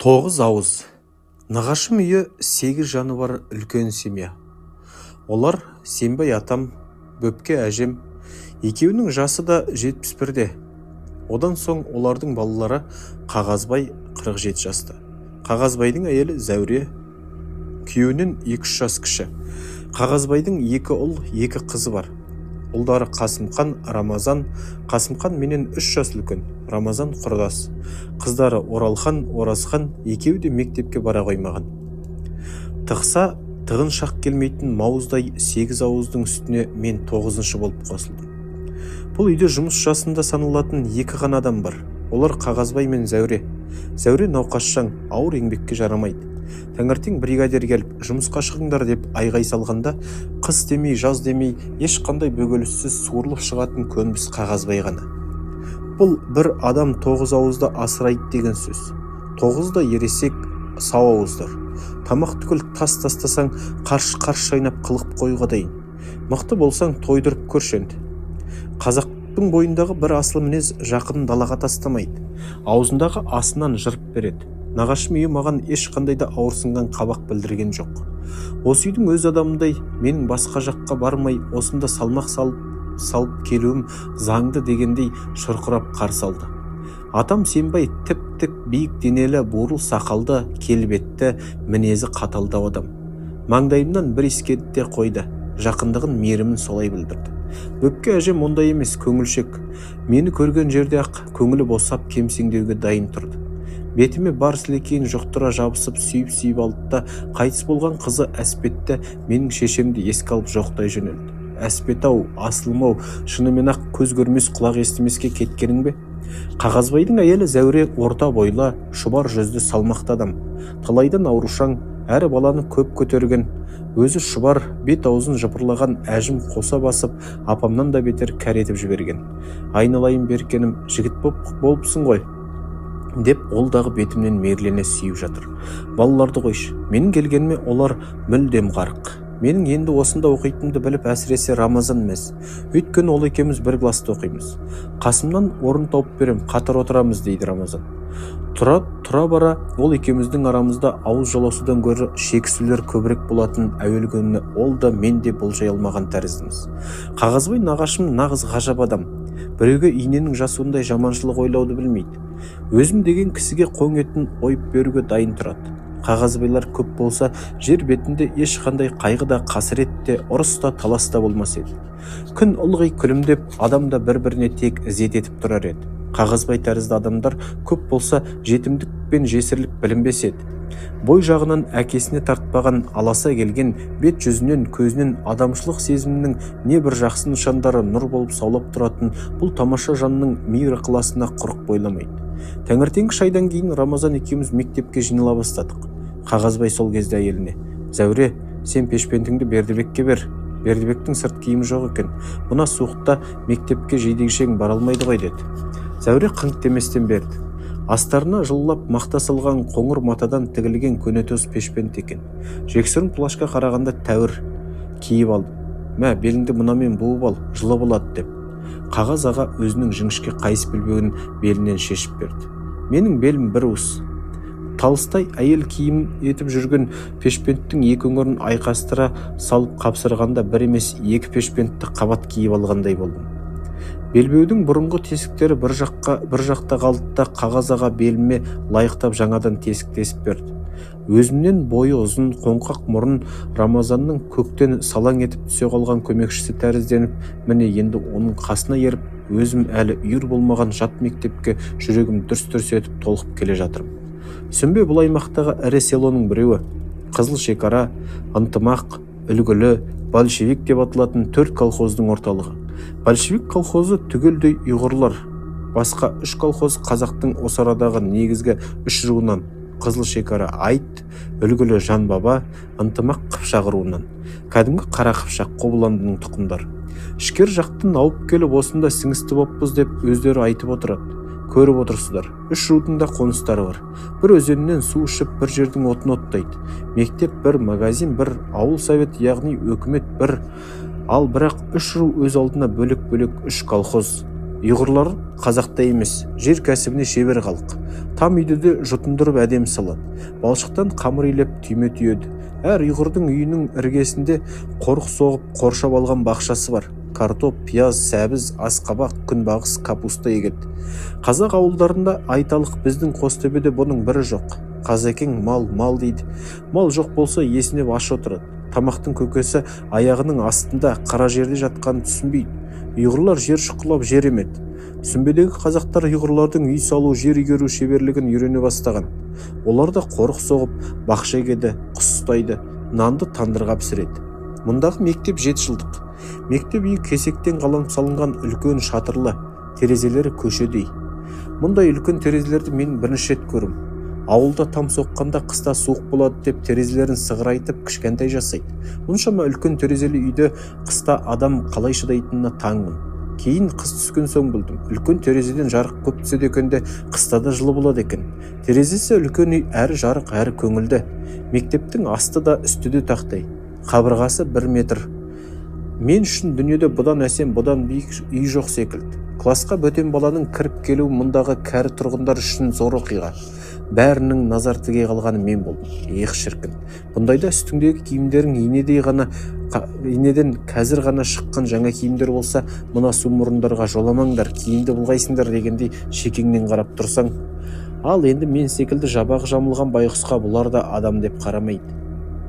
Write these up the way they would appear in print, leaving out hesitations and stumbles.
Тоғыз ауыз. Нағашым үйі 8 жаны бар үлкен семья. Олар Сембай атам, Бөпке әжем, екеуінің жасы да 71-де. Одан соң олардың балалары Қағазбай 47 жаста. Қағазбайдың әйелі Зәуре, күйеуінен 2-3 жас кіші. Қағазбайдың 2 ұл, 2 қызы бар. Ұлдары Қасымхан, Рамазан. Қасымхан менен 3 жас үлкен, Рамазан құрдас. Қыздары Оралхан, Оразхан, екеуі де мектепке бара қоймаған. Тықса тығын шақ келмейтін мауыздай 8 ауыздың үстіне мен 9-шы болып қосылдым. Бұл үйде жұмыс жасында саналатын 2 ғана адам бар. Олар Қағазбай мен Зәуре. Зәуре науқасшаң, ауыр еңбекке жарамайды. Таңертең бригадир келіп, жұмысқа шығыңдар деп айғай салғанда, қыс демей, жаз демей, ешқандай бөгеліссіз суырылып шығатын көнбіс Қағазбай ғана. Бұл бір адам 9 ауызды асырайды деген сөз. 9 да ересек сау ауыздар. Тамақ түгіл тас тастасаң, қарш шайнап қылып қоюға дайын. Мықты болсаң тойдырып көрші енді. Қазақтың бойындағы бір асыл мінез жақынын далаға тастамайды. Аузындағы асынан жырып береді. Нағашым үйі маған ешқандай да ауырсынған қабақ білдірген жоқ. Осы үйдің өз адамындай менің басқа жаққа бармай, осында салмақ салып келуім заңды дегендей шұрқырап қарсы алды. Атам Сембай тіп-тік биік денелі, бурыл сақалды, келбетті, мінезі қаталдау адам. Маңдайымнан бір иіскеді де қойды. Жақындығын, мейірімін солай білдірді. Бөпке әжем ондай емес, көңілшек. Мені көрген жерде ақ көңілі босап кемсеңдеуге дайын тұрды. Бетіме бар сілекейін жұқтыра жабысып сүйіп алды да, қайтыс болған қызы Әспетті менің шешемді еске алып жоқтай жөнелді. Әспет-ау, асылым-ау, шынымен ақ көз көрмес құлақ естімеске кеткенің бе? Қағазбайдың әйелі Зәуре орта бойлы, шұбар жүзді салмақты адам. Талайдан аурушаң, әрі баланы көп көтерген. Өзі шұбар, бет-аузын жыпырлаған әжім қоса басып, апамнан да бетер кәр етіп жіберген. Айналайын беркенім, жігіт болыпсың ғой деп ол дағы бетімнен мейірлене сүйіп жатыр. Балаларды қойшы, менің келгеніме олар мүлдем қарық. Менің енді осында оқитынымды біліп әсіресе Рамазан емес. Өйткені ол екеуміз бір класста оқимыз. Қасымнан орын тауып берем, қатар отырамыз дейді Рамазан. Тұра бара ол екеуміздің арамызда ауыз жалаусудан гөрі шекісулер көбірек болатын әуел күніне ол да мен де болжай алмаған тәріздіміз. Қағазбай нағашым нағыз ғажап адам. Біреуге иненің жасуындай жаманшылық ойлауды білмейді. Өзім деген кісіге қоң етін ойып беруге дайын тұрады. Қағазбайлар көп болса, жер бетінде ешқандай қайғы да, қасірет те, ұрыс та, талас та болмас еді. Күн ылғи күлімдеп, адам да бір-біріне тек ізет етіп тұрар еді. Қағазбай тәрізді адамдар көп болса, жетімдік пен жесірлік білінбес еді. Бой жағынан әкесіне тартпаған, аласа келген, бет жүзінен, көзінен адамшылық сезімінің не бір жақсы нышандары нұр болып саулап тұратын бұл тамаша жанның мейір ықыласына құрық бойламайды. Таңертеңгі шайдан кейін Рамазан екеуміз мектепке жинала бастадық. Қағазбай сол кезде әйеліне: Зәуре, сен пешпентіңді Бердібекке бер. Бердібектің сырт киімі жоқ екен. Мына суықта мектепке жейдегішең бара алмайды ғой деді. Зәуре қыңқ деместен берді. Астарына жылылап мақта салған қоңыр матадан тігілген көнетоз пешпент екен. Жексұрын плашқа қарағанда тәуір киіп алды. Мә, беліңді мұнамен буып ал, жылы болады деп. Қағаз аға өзінің жіңішке қайыс белбеуін белінен шешіп берді. Менің белім бір уыс. Талыстай әйел киім етіп жүрген пешпенттің 2 өңірін айқастыра салып қапсырғанда бір емес 2 пешпентті қабат киіп алғандай болдым. Белбеудің бұрынғы тесіктері бір жақта қалды да Қағаз аға беліме лайықтап жаңадан тесік тесіп берді. Өзімнен бойы ұзын, қоңқақ мұрын Рамазанның көктен салаң етіп түсе қалған көмекшісі тәрізденіп, міне енді оның қасына еріп, өзім әлі үйір болмаған жат мектепке жүрегім дүрс-дүрс етіп толқып келе жатырмын. Сүмбе бұл аймақтағы ірі селоның біреуі. Қызыл шекара, ынтымақ, үлгілі, большевик деп аталатын 4 колхоздың орталығы. Большевик колхозы түгелдей ұйғырлар. Басқа 3 колхоз қазақтың осы арадағы негізгі 3 руынан: Қызыл шекара Айт, үлгілі Жан Баба, ынтымақ Қыпшақ руынан. Кәдімгі қара Қыпшақ Қобыландының тұқымдары. Ішкер жақтан ауып келіп осында сіңісті боппыз деп өздері айтып отырады. Көріп отырсыздар, 3 рудың да қоныстары бар. Бір өзеннен су ішіп, бір жердің отын оттайды. Мектеп бір, магазин бір, ауыл совет, яғни өкімет бір. Ал бірақ 3 ру өз алдына бөлек-бөлек 3 колхоз. Ұйғырлар қазақта емес, жер кәсібіне шебер халық. Там үйді де жұтындырып әдем салады. Балшықтан қамыр илеп түйме түйеді. Әр ұйғырдың үйінің іргесінде қорық соғып қоршап алған бақшасы бар. Картоп, пияз, сәбіз, асқабақ, күнбағыс, капуста егеді. Қазақ ауылдарында айталық біздің Қостөбеде бұның бірі жоқ. Қазекең мал дейді. Мал жоқ болса есінеп аш отырады. Тамақтың көкесі аяғының астында қара жерде жатқанын түсінбейді. Ұйғырлар жер шұқылап жер емеді. Сүмбедегі қазақтар ұйғырлардың үй салу, жер игеру шеберлігін үйрене бастаған. Олар да қорық соғып, бақша егеді, құс ұстайды, нанды тандырға пісіреді. Мұндағы мектеп 7 жылдық. Мектеп үйі кесектен қаланып салынған үлкен шатырлы, терезелері көшедей. Мұндай үлкен терезелерді мен бірінші рет көрдім. Ауылда там соққанда қыста суық болады деп терезелерін сығырайтып кішкентай жасайды. Мұншама үлкен терезелі үйде қыста адам қалай шыдайтынына таңмын. Кейін қыс түскен соң білдім. Үлкен терезеден жарық көп түседі екен де қыста да жылы болады екен. Терезесі үлкен үй әрі жарық, әрі көңілді. Мектептің асты да үсті де тақтай. Қабырғасы 1 метр. Мен үшін дүниеде бұдан әсем, бұдан биік үй жоқ секілді. Класқа бөтен баланың кіріп келуі мұндағы кәрі тұрғындар үшін зор оқиға. Бәрінің назар тіге қалғаны мен болдым. Ех шіркін. Бұндайда үстіңдегі киімдерің инеден қазір ғана шыққан жаңа киімдер болса, мына су мұрындарға жоламаңдар, киімді бұлғайсыңдар дегендей шекеңнен қарап тұрсаң. Ал енді мен секілді жабағы жамылған байғұсқа бұлар да адам деп қарамайды.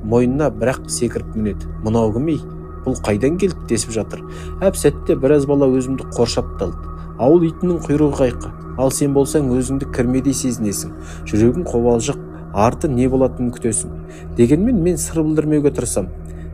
Мойнына бірақ секіріп мінеді. Мынау кім ей? Бұл қайдан келді десіп жатыр. Әп сәтте біраз бала өзімді қоршап талды. Ауыл итінің құйрығы қайқы. Ал сен болсаң өзіңді кірмедей сезінесің. Жүрегің қобалжық, арты не болатынын күтесің. Дегенмен мен сыр білдірмеуге тырысам.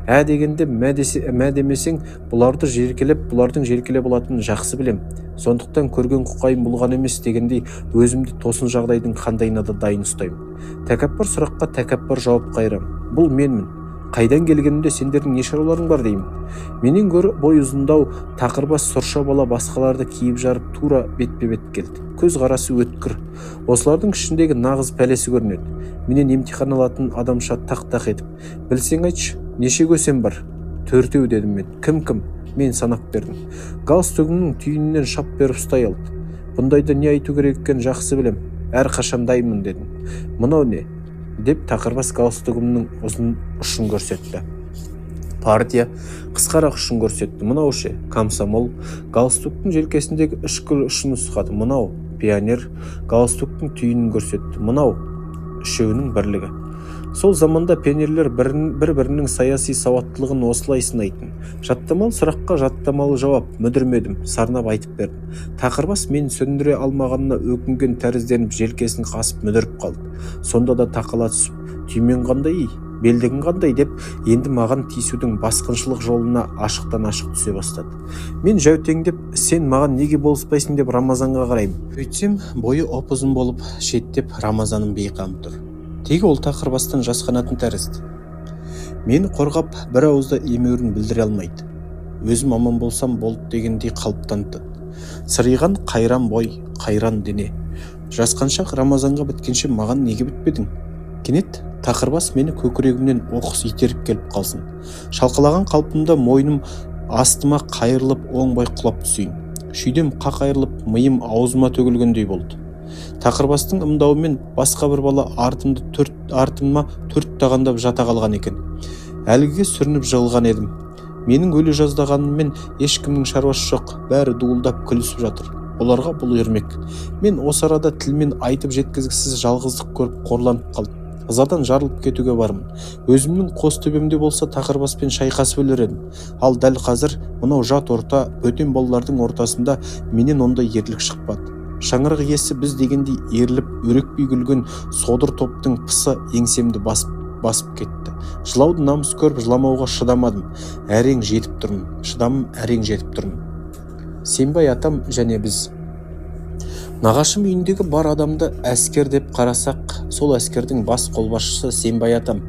Дегенде мә демесең, бұлардың жеркелеп болатынын жақсы білем. Сондықтан көрген құқайым бұлған емес дегендей өзімді тосын жағдайдың қандайына да дайын ұстаймын. Тәкаппар сұраққа тәкаппар жауап қайырам. Бұл менмін. Қайдан келгенімде сендердің не шаруаларың бар деймін. Менен гөрі бой ұзындау, тақырбас сұрша бала басқаларды киіп жарып тура бетпе-бет келді. Көз қарасы өткір. Осылардың ішіндегі нағыз пәлесі көрінеді. Менен емтихан алатын адамша тақ-тақ етіп. Білсең айтшы, неше көсем бар? 4 дедім мен. Кім? Мен санап бердім. Галстугымның түйінінен шап беріп ұстай алды. Бұндайда не айту керек екенін жақсы білем. Әрқашандаймын дедім. Мынау не? Деп тақырбас галстугымның ұзын ұшын көрсетті. Партия қысқарақ ұшын көрсетті. Мынау ше, комсомол. Галстуктың желкесіндегі үшкір ұшын ұсқады. Мынау пионер. Галстуктың түйінін көрсетті. Мынау үшеуінің бірлігі. Сол заманда пионерлер бір-бірінің саяси сауаттылығын осылай сынайтын. Жаттамалы сұраққа жаттамалы жауап. Мүдірмедім, сарнап айтып бердім. Тақырбас мен сөндіре алмағанына өкінген тәрізденіп желкесін қасып мүдіріп қалды. Сонда да тақала түсіп, түймен қандай, белдігін қандай деп енді маған тиісудің басқыншылық жолына ашықтан ашық түсе бастады. Мен жәутеңдеп, сен маған неге болыспайсың деп Рамазанға қараймын. Өйтсем бойы оп-ұзын болып шеттеп Рамазаның бейқам тұр. Тегі ол тақырбастан жасқанатын тәрізді. Мені қорғап бір ауызда емеурін білдіре алмайды. Өзім аман болсам болды дегендей қалыптанды. Сырыған қайран бой, қайран дене. Жасқаншақ Рамазанға біткенше маған неге бітпедің? Кенет тақырбас мені көкірегімнен оқыс итеріп келіп қалсын. Шалқалаған қалпымда мойным астыма қайырылып оңбай құлап түсейін. Шүйдем қақ айырылып миым аузыма төгілгендей болды. Тақырбастың ымдауымен басқа бір бала артыма төрт тағандап жата қалған екен. Әлгіге сүрініп жығылған едім. Менің өлі жаздағаныммен ешкімнің шаруасы жоқ, бәрі дуылдап күлісіп жатыр. Оларға бұл ермек. Мен осы арада тілмен айтып жеткізгісіз жалғыздық көріп қорланып қалдым. Ызадан жарылып кетуге бармын. Өзімнің Қостөбемде болса тақырбаспен шайқасып өлер едім. Ал дәл қазір мынау жат орта, бөтен балалардың ортасында менен ондай ерлік шықпады. Шаңырақ иесі біз дегендей ерліп, өрекпей күлген содыр топтың пысы еңсемді басып кетті. Жылауды намыс көріп жыламауға шыдамадым. Әрең жетіп тұрмын. Сембай атам және біз. Нағашым үйіндегі бар адамды әскер деп қарасақ, сол әскердің бас қолбасшысы Сембай атам.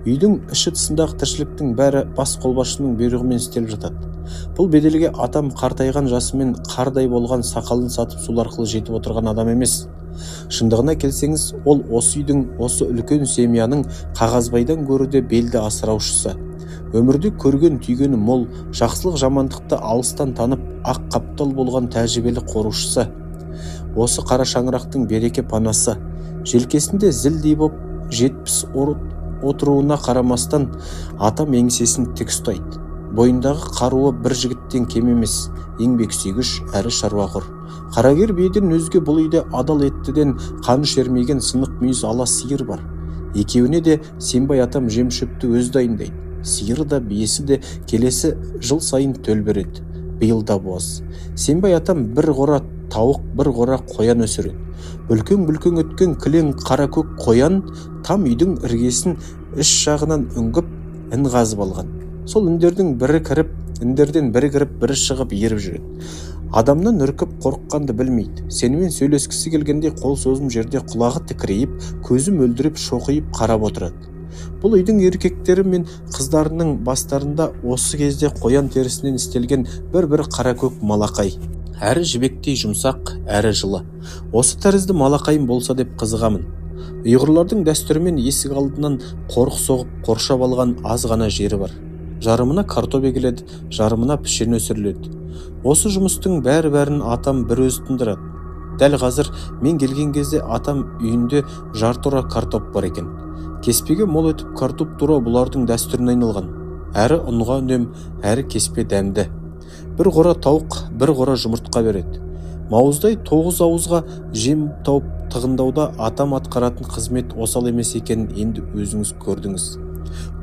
Үйдің іші тысындағы тіршіліктің бәрі бас қолбасшының бұйрығымен істеліп жатады. Бұл беделге атам қартайған жасымен қардай болған сақалын сатып сол арқылы жетіп отырған адам емес. Шындығына келсеңіз, ол осы үйдің, осы үлкен семьяның қағазбайдан гөрі де белді асыраушысы. Өмірде көрген түйгені мол, жақсылық жамандықты алыстан танып, ақ қаптал болған тәжірибелі қорушысы. Осы қара шаңырақтың береке панасы, желкесінде зілдей боп 70 отыруына қарамастан атам еңсесін тік ұстайды. Бойындағы қаруы бір жігіттен кем емес, еңбек сүйгіш әрі шаруақор. Қарагер биеден өзге бұл үйде адал еттіден қаны шермеген сынық мүйіз ала сиыр бар. Екеуіне де Сембай атам жем шөпті өз дайындайды. Сиыры да биесі де келесі жыл сайын төл береді. Биыл да боз. Сембай атам бір қора тауық, бір қора қоян өсіреді. Бүлкең өткен кілең қара көк қоян там үйдің іргесін іш жағынан үңгіп ін қазып алған. Сол үндердің бірі кіріп, үндерден бірі кіріп, бірі шығып еріп жүреді. Адамнан үркіп қорыққанды білмейді. Сенімен сөйлескісі келгенде қол созым жерде құлағы тікірейіп, көзі мөлдіреп шоқиып қарап отырады. Бұл үйдің еркектері мен қыздарының бастарында осы кезде қоян терісінен істелген бір қара көк малақай. Әрі жібектей жұмсақ, әрі жылы. Осы тәрізді малақайым болса деп қызығамын. Ұйғырлардың дәстүрімен есік алдынан қорық соғып қоршап алған аз ғана жері бар. Жарымына картоп егіледі, жарымына пішен өсіріледі. Осы жұмыстың бәрін атам бір өзі тындырады. Дәл қазір мен келген кезде атам үйінде жартыра картоп бар екен. Кеспеге мол етіп картоп тура бұлардың дәстүріне айналған. Әрі ұнға үнем, әрі кеспе дәмді. Бір қора тауық, бір қора жұмыртқа береді. Мауыздай 9 ауызға жем тауып тығындауда атам атқаратын қызмет осал емес екенін енді өзіңіз көрдіңіз.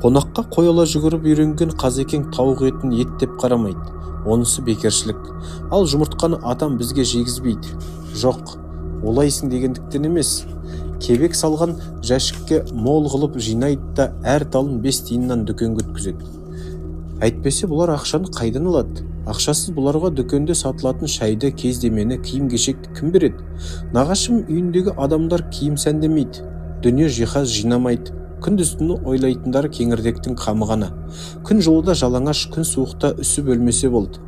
Қонаққа қойыла жүгіріп үйренген қазекең тауық етін ет деп қарамайды. Онысы бекершілік. Ал жұмыртқаны атам бізге жегізбейді. Жоқ, олайсың дегендіктен емес. Кебек салған жәшікке мол қылып жинайды да әр талын 5 тиыннан дүкенге өткізеді. Әйтпесе бұлар ақшаны қайдан алады? Ақшасыз бұларға дүкенде сатылатын шайды, кездемені, киім-кешекті кім береді? Нағашым үйіндегі адамдар киім сәндемейді, дүние жиһаз жинамайды. Күндіз-түні ойлайтындары кеңірдектің қамы ғана. Күн жылыда жалаңаш, күн суықта үсіп өлмесе болды.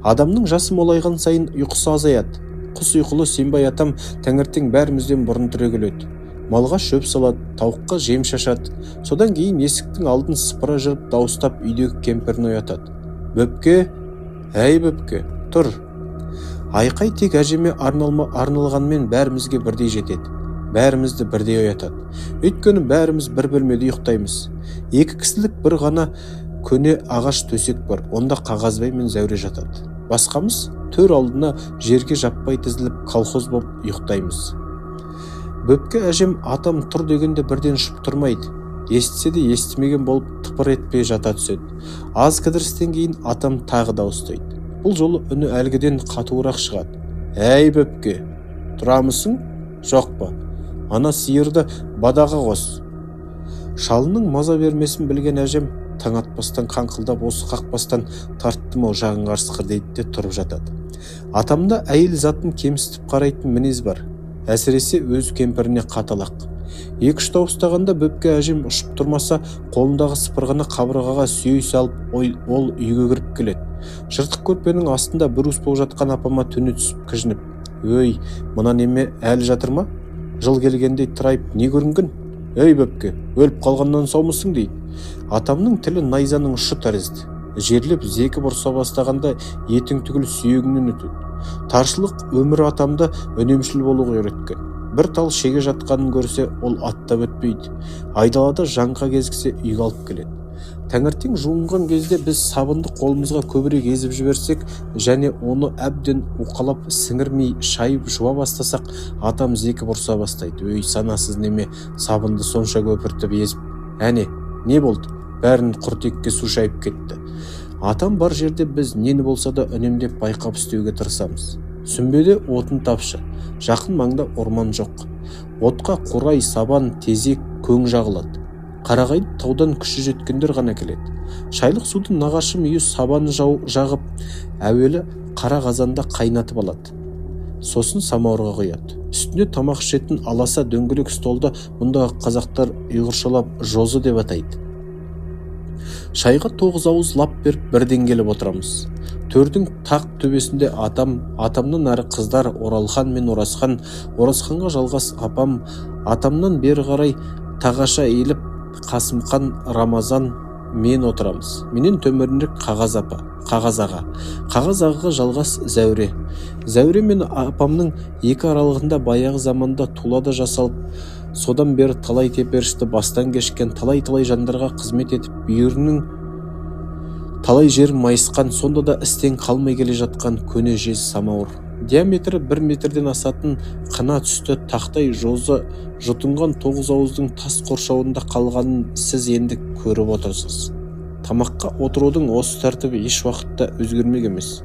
Адамның жасы молайған сайын ұйқысы азаяды. Құс ұйқылы Сембай атам таңертең бәрімізден бұрын түрегеледі. Малға шөп салады, тауыққа жем шашады. Содан кейін есіктің алдын сыпыра жырып дауыстап үйдегі кемпірін оятады. Бөпке, әй бөпке, тұр. Айқай тек әжеме арналғанмен бәрімізге бірдей жетеді. Бәрімізді бірдей оятады. Өйткені бәріміз бір бөлмеде ұйықтаймыз. 2 кісілік бір ғана көне ағаш төсек бар. Онда Қағазбай мен Зәуре жатады. Басқамыз төр алдына жерге жаппай тізіліп колхоз боп ұйықтаймыз. Бөпке әжем атам тұр дегенде бірден ұшып тұрмайды. Естісе де естімеген болып тыпыр етпей жата түседі. Аз кідірістен кейін атам тағы дауыстайды. Бұл жолы үні әлгіден қатуырақ шығады. Әй бөпке, тұрамысың? Жоқ па? Ана сиырды бадаға қос. Шалының маза бермесін білген әжем таң атпастан қаңқылдап осы қақпастан тарттым-ау жағың қарсықыр дейді де тұрып жатады. Атамда әйел затын кемсітіп қарайтын мінез бар. Әсіресе өз кемпіріне қаталақ. 2-3 дауыстағанда бөпке әжем ұшып тұрмаса, қолындағы сыпырғаны қабырғаға сүйей салып ол үйге кіріп келеді. Жыртық көрпенің астында бір уыс болып жатқан апама төне түсіп кіжініп, өй, мына неме әлі жатыр ма? Жыл келгендей тұрайып не көрінген? Өй бөпке, өліп қалғаннан саумысың дейді. Атамның тілі найзаның ұшы тәрізді. Жерлеп зекі бұрса бастағанда етің түгіл сүйегіңнен өтеді. Таршылық өмір атамды үнемшіл болуға үйреткен. Бір тал шеге жатқанын көрсе, ол аттап өтпейді. Айдалада жаңқа кезіксе үйге алып келеді. Таңертең жуынған кезде біз сабынды қолымызға көбірек езіп жіберсек және оны әбден уқалап сіңірмей шайып жуа бастасақ, атам зекі бұрса бастайды. Өй, санасыз неме, сабынды сонша көпіртіп езіп. Әне, не болды? Бәрін құртекке су шайып кетті. Атам бар жерде біз нені болса да үнемдеп байқап істеуге тырысамыз. Сүмбеде отын тапшы, жақын маңда орман жоқ. Отқа қурай, сабан, тезек, көң жағылады. Қарағайды таудан күші жеткендер ғана келеді. Шайлық суды нағашым үйі сабаны жағып, әуелі қара қазанда қайнатып алады. Сосын самауырға құяды. Үстіне тамақ ішетін аласа дөңгелек столда мұндағы қазақтар ұйғыршалап жозы деп атайды. Шайға 9 ауыз лап беріп бірден келіп отырамыз. Төрдің тақ төбесінде атамнан әрі қыздар Оралхан мен Оразхан, Оразханға жалғас апам, атамнан бері қарай тағаша иіліп Қасымхан, Рамазан, мен отырамыз. Менен төмірірек Қағаз аға. Қағаз ағаға жалғас Зәуре. Зәуре мен апамның екі аралығында баяғы заманда тулада жасалып, содан бері талай теперішті бастан кешкен, талай жандарға қызмет етіп, бүйірінің талай жерін майысқан, сонда да істен қалмай келе жатқан көне жез самауыр. Диаметрі 1 метрден асатын қына түсті тақтай жозы жұтынған 9 ауыздың тас қоршауында қалғанын сіз енді көріп отырсыз. Тамаққа отырудың осы тәртібі еш уақытта өзгермек емес.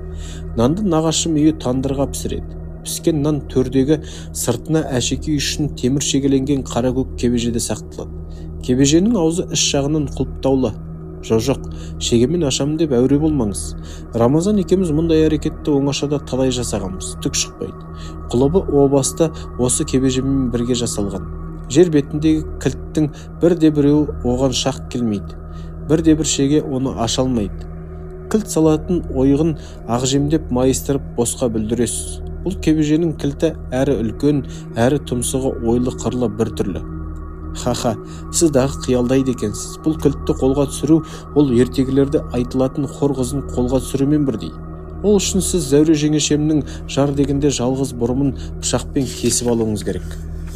Нанды нағашым үйі тандырға пісіреді. Піскен нан төрдегі сыртына әшекей үшін темір шегеленген қара көк кебежеде сақталады. Кебеженің аузы іш жағынан құлыптаулы. Жоқ, шегемен ашамын деп әуре болмаңыз. Рамазан екеуміз мұндай әрекетті оңашада талай жасағанбыз, түк шықпайды. Құлыбы о баста осы кебежемен бірге жасалған. Жер бетіндегі кілттің бірде-біреуі оған шақ келмейді. Бірде-бір шеге оны аша алмайды. Кілт салатын ойығын ақжемдеп майыстырып босқа бүлдіресіз. Бұл кебеженің кілті әрі үлкен, әрі тұмсығы ойлы қырлы бір түрлі. Ха, сіз дағы қиялдайды екенсіз. Бұл кілтті қолға түсіру, ол ертегілерде айтылатын хор қызын қолға түсірумен бірдей. Ол үшін сіз Зәуре жеңешемнің жар дегенде жалғыз бұрымын пышақпен кесіп алуыңыз керек.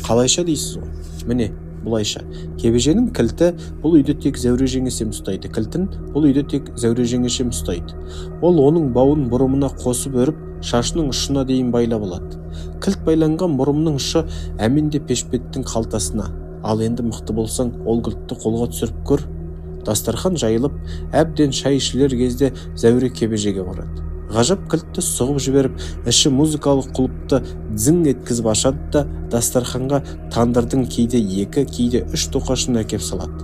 Қалайша дейсіз ғой? Міне, бұлайша. Кебеженің кілті бұл үйде тек Зәуре жеңешем ұстайды. Кілтін бұл үйде тек Зәуре жеңешем ұстайды. Ол оның бауын бұрымына қосып өріп, шашының ұшына дейін байлап алады. Кілт байланған бұрымның ұшы әменде пешпеттің қалтасына. Ал енді мықты болсаң, ол кілтті қолға түсіріп көр. Дастархан жайылып, әбден шай ішілер кезде Зәуре кебежеге барады. Ғажап кілтті сұғып жіберіп, іші музыкалық құлыпты дзің еткізіп ашады да дастарханға тандырдың кейде 2, кейде 3 тоқашын әкеп салады.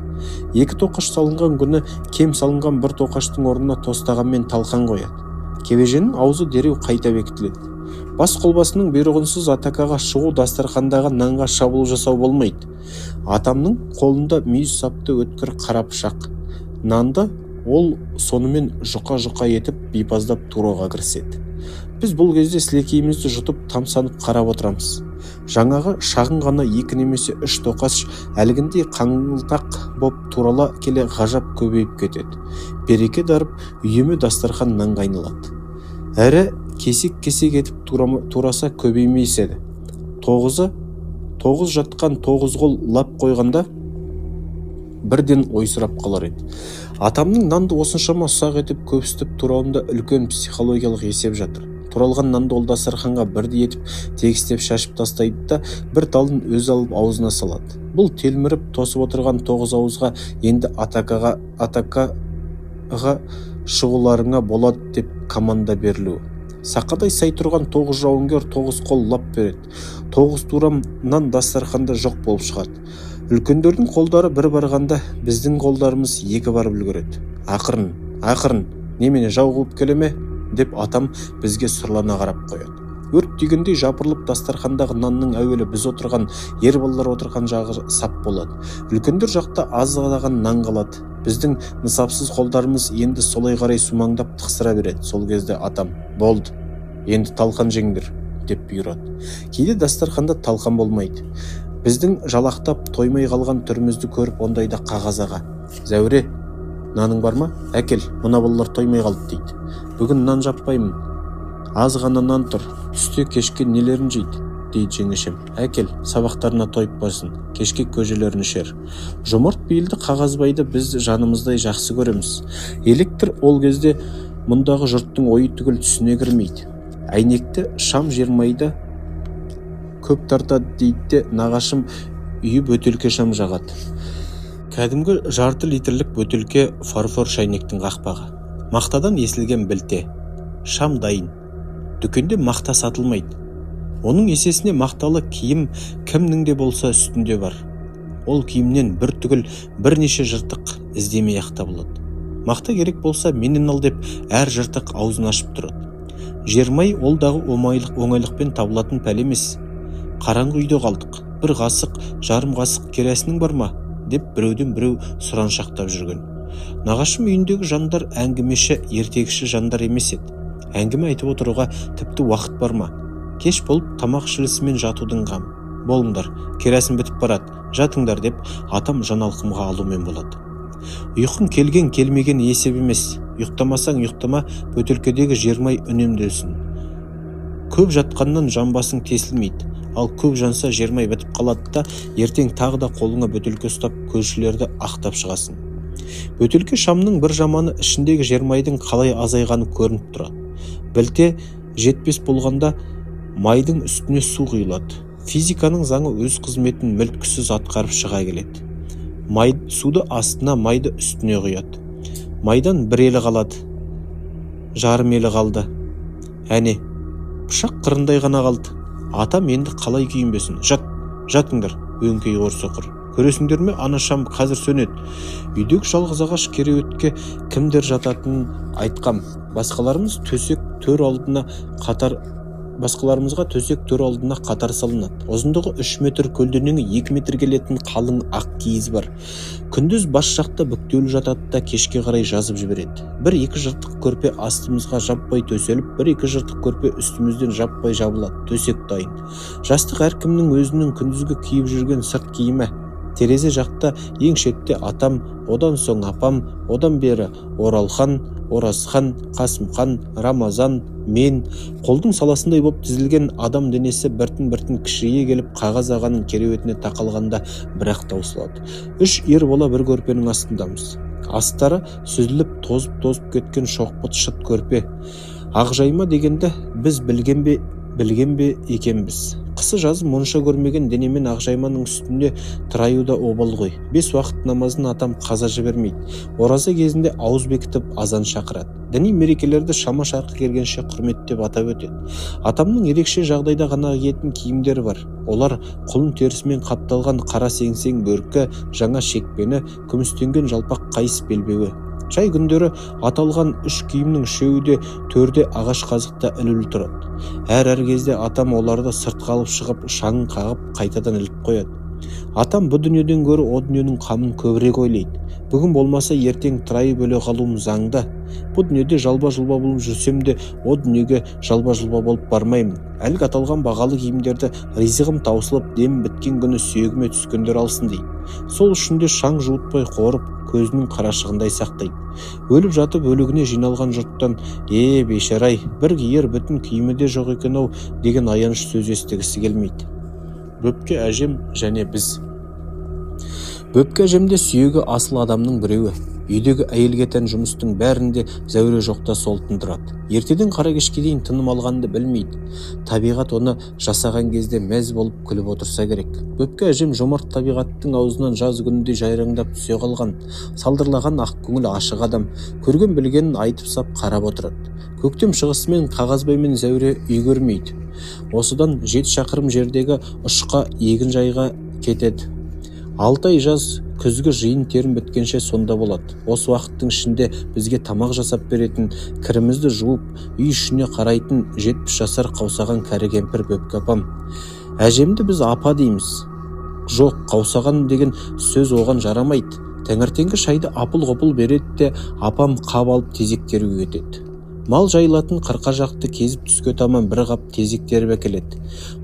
2 тоқаш салынған күні кем салынған 1 тоқаштың орнына тостаған мен талқан қояды. Кебеженің аузы дереу қайта бекітіледі. Бас қолбасының бұйрығынсыз атакаға шығу, дастархандағы нанға шабуыл жасау болмайды. Атамның қолында мүйіз сапты өткір қара пышақ. Нанды ол сонымен жұқа етіп бипаздап туроға кіріседі. Біз бұл кезде сілекейімізді жұтып тамсанып қарап отырамыз. Жаңағы шағын ғана 2 немесе 3 тоқаш әлгіндей қаңылтақ боп турала келе ғажап көбейіп кетеді. Береке дарып үйеме дастархан нанға айналады. Әрі кесек етіп тураса көбеймейседі. 9 жатқан 9 қол лап қойғанда бірден ойсырап қалар еді. Атамның нанды осыншама ұсақ етіп көпсітіп турауында үлкен психологиялық есеп жатыр. Туралған нанды ол дастарханға бірдей етіп тегістеп шашып тастайды да бір талын өз алып аузына салады. Бұл телміріп тосып отырған 9 ауызға енді атакаға шығуларыңа болады деп команда берілуі. Сақадай сай тұрған 9 жауынгер 9 қол лап береді. 9 турам нан дастарханда жоқ болып шығады. Үлкендердің қолдары бір барғанда біздің қолдарымыз 2 барып үлгереді. Ақырын, немене жау қуып келеме? Деп атам бізге сұрлана қарап қояды. Өрт түйгендей жапырылып дастархандағы нанның әуелі біз отырған, ер балалар отырған жағы сап болады. Үлкендер жақта аздаған нан қалады. Біздің нысапсыз қолдарымыз енді солай қарай сумаңдап тықсыра береді. Сол кезде атам: "Болды, енді талқан жеңдір" деп бұйырады. Кейде дастарханда талқан болмайды. Біздің жалақтап тоймай қалған түрімізді көріп ондайда Қағаз аға: "Зәуре, наның бар ма? Әкел, мына балалар тоймай қалды" дейді. "Бүгін нан жаппаймын. Аз ғана нан тұр. Түсте кешке нелерін жейді" дейді жеңешем. "Әкел, сабақтарына тойып барсын. Кешке көжелерін ішер." Жомарт бейілді Қағазбайды біз жанымыздай жақсы көреміз. Электр ол кезде мұндағы жұрттың ойы түгіл түсіне кірмейді. Әйнекті шам жермайды көп тартады дейді де нағашым үйі бөтелке шам жағады. Кәдімгі жарты литрлік бөтелке фарфор шайнектің қақпағы. Мақтадан есілген білте. Шам дайын. Дүкенде мақта сатылмайды. Оның есесіне мақталы киім кімнің де болса үстінде бар. Ол киімнен бір түгіл бірнеше жыртық іздемей ақ табылады. Мақта керек болса менен ал деп әр жыртық аузын ашып тұрады. Жермай ол дағы оңайлықпен табылатын пәл емес. Қараңғы үйде қалдық. "1 қасық, жарым қасық керосінің бар ма?" деп біреуден біреу сұраншақтап жүрген. Нағашым үйіндегі жандар әңгімеші, ертегіші жандар емес еді. Әңгіме айтып отыруға тіпті уақыт бар ма? Кеш болып тамақ шілісімен жатудың қам. "Болыңдар, керосин бітіп барады, жатыңдар" деп атам жаналқымға алумен болады. Ұйқың келген келмеген есеп емес. Ұйықтамасаң ұйықтама, бөтелкедегі жермай үнемделсін. Көп жатқаннан жамбасың тесілмейді, ал көп жанса жермай бітіп қалады да, ертең тағы да қолыңа бөтелке ұстап көршілерді ақтап шығасың. Бөтелке шамның бір жаманы ішіндегі жермайдың қалай азайғаны көрініп тұрады. Білте жетпес болғанда майдың үстіне су құйылады. Физиканың заңы өз қызметін мүлткісіз атқарып шыға келеді. Суды астына, майды үстіне құяды. Майдан бір елі қалады, жарым елі қалды. Әне, пышақ қырындай ғана қалды. Атам енді қалай күйінбесін? Жатыңдар, өңкей қорсоқыр. Көресіңдер ме, ана шам қазір сөнеді. Үйдегі жалғыз ағаш кереуетке кімдер жататынын айтқам. Басқаларымызға төсек төр алдына қатар салынады. Ұзындығы 3 метр, көлденеңі 2 метр келетін қалың ақ киіз бар. Күндіз бас жақта бүктеулі жатады да кешке қарай жазып жібереді. 1-2 жыртық көрпе астымызға жаппай төселіп, 1-2 жыртық көрпе үстімізден жаппай жабылады. Төсек дайын. Жастық әркімнің өзінің күндізгі киіп жүрген сырт киімі. Терезе жақта ең шетте атам, одан соң апам, одан бері Оралхан, Оразхан, Қасымхан, Рамазан, мен. Қолдың саласындай боп тізілген адам денесі біртін-біртін кішірейе келіп қағаз ағаның кереуетіне тақалғанда бірақ таусылады. 3 ер бола бір көрпенің астындамыз. Астары сүзіліп тозып кеткен шоқпыт шыт көрпе. Ақжайма дегенді біз білген бе екенбіз. Қысы жазы мұнша көрмеген денемен ақжайманың үстінде тұраюда обал ғой. 5 уақыт намазын атам қаза жібермейді. Ораза кезінде ауыз бекітіп азан шақырады. Діни мерекелерді шама шарқы келгенше құрметтеп атап өтеді. Атамның ерекше жағдайда ғана киетін киімдері бар. Олар құлын терісімен қапталған қара сеңсең бөркі, жаңа шекпені, күмістенген жалпақ қайыс белбеуі. Жай күндері аталған 3 киімнің үшеуі де төрде ағаш қазықта ілулі тұрады. Әр кезде атам оларды сыртқа алып шығып, шаңын қағып, қайтадан іліп қояды. Атам бұл дүниеден гөрі о дүниенің қамын көбірек ойлайды. Бүгін болмаса ертең тұрайы бөле қалуым заңда. Бұл дүниеде жалба-жұлба болып жүрсем де, о дүниеге жалба-жұлба болып бармаймын. Әлгі аталған бағалы киімдерді ризығым таусылып, дем біткен күні сүйегіме түскендер алсын дейді. Сол үшін де шаң жуытпай қорып, көзінің қарашығындай сақтайды. Өліп жатып өлігіне жиналған жұрттан, бейшарай, бір киер бүтін киімі де жоқ екен-ау деген аяныш сөз естігісі келмейді. Бөпке әжем және біз. Бөпке әжемде сүйегі асыл адамның біреуі. Үйдегі әйелге тән жұмыстың бәрінде зәуре жоқта сол тындырады. Ертеден қара кешке дейін тыным алғанды білмейді. Табиғат оны жасаған кезде мәз болып күліп отырса керек. Бөпке әжем жомарт табиғаттың аузынан жаз күнінде жайраңдап түсе қалған, салдырлаған ақ көңіл ашық адам, көрген білгенін айтып сап қарап отырады. Көктем шығысымен қағазбаймен зәуре үй көрмейді. Осыдан 7 шақырым жердегі ұшқа егін жайға кетеді. 6 ай жаз күзгі жиын терін біткенше сонда болады. Осы уақыттың ішінде бізге тамақ жасап беретін, кірімізді жуып, үй ішіне қарайтын 70 жасар қаусаған кәрі кемпір Бөпке апам. Әжемді біз апа дейміз. Жоқ, қаусаған деген сөз оған жарамайды. Таңертеңгі шайды апыл-ғұпыл береді де, апам қап алып тезек теруге кетеді. Мал жайылатын қырқа жақты кезіп түске таман бір қап тезек теріп әкеледі.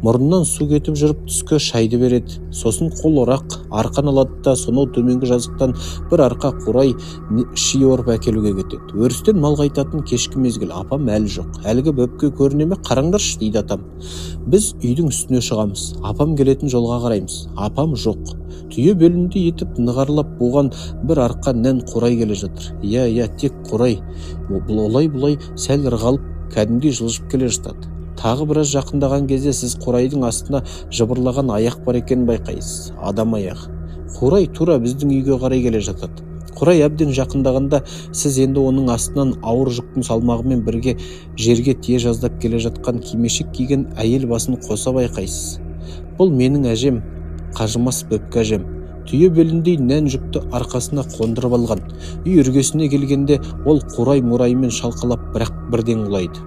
Мұрнынан су кетіп жүріп түске шайды береді. Сосын қол орақ, арқан алады да сонау төменгі жазықтан бір арқа қурай ши орып әкелуге кетеді. Өрістен мал қайтатын кешкі мезгіл. Апам әлі жоқ. Әлгі Бөпке көріне ме? Қараңдаршы дейді атам. Біз үйдің үстіне шығамыз. Апам келетін жолға қараймыз. Апам жоқ. Түйе белінде етіп нығарлап буған бір арқа нән қурай келе жатыр. Иә, тек қурай. Бұлай сәл ырғалып, кәдімгідей жылжып келе жатады. Тағы біраз жақындаған кезде сіз қурайдың астына жыбырлаған аяқ бар екенін байқайсыз. Адам аяғы. Қурай тура біздің үйге қарай келе жатады. Қурай әбден жақындағанда сіз енді оның астынан ауыр жүктің салмағымен бірге жерге тие жаздап келе жатқан кимешек киген әйел басын қоса байқайсыз. Бұл менің әжем, қажымас Бөпке әжем. Түйе беліндей нән жүкті арқасына қондырып алған. Үй іргесіне келгенде ол қурай-мұраймен шалқалап бірақ бірден құлайды.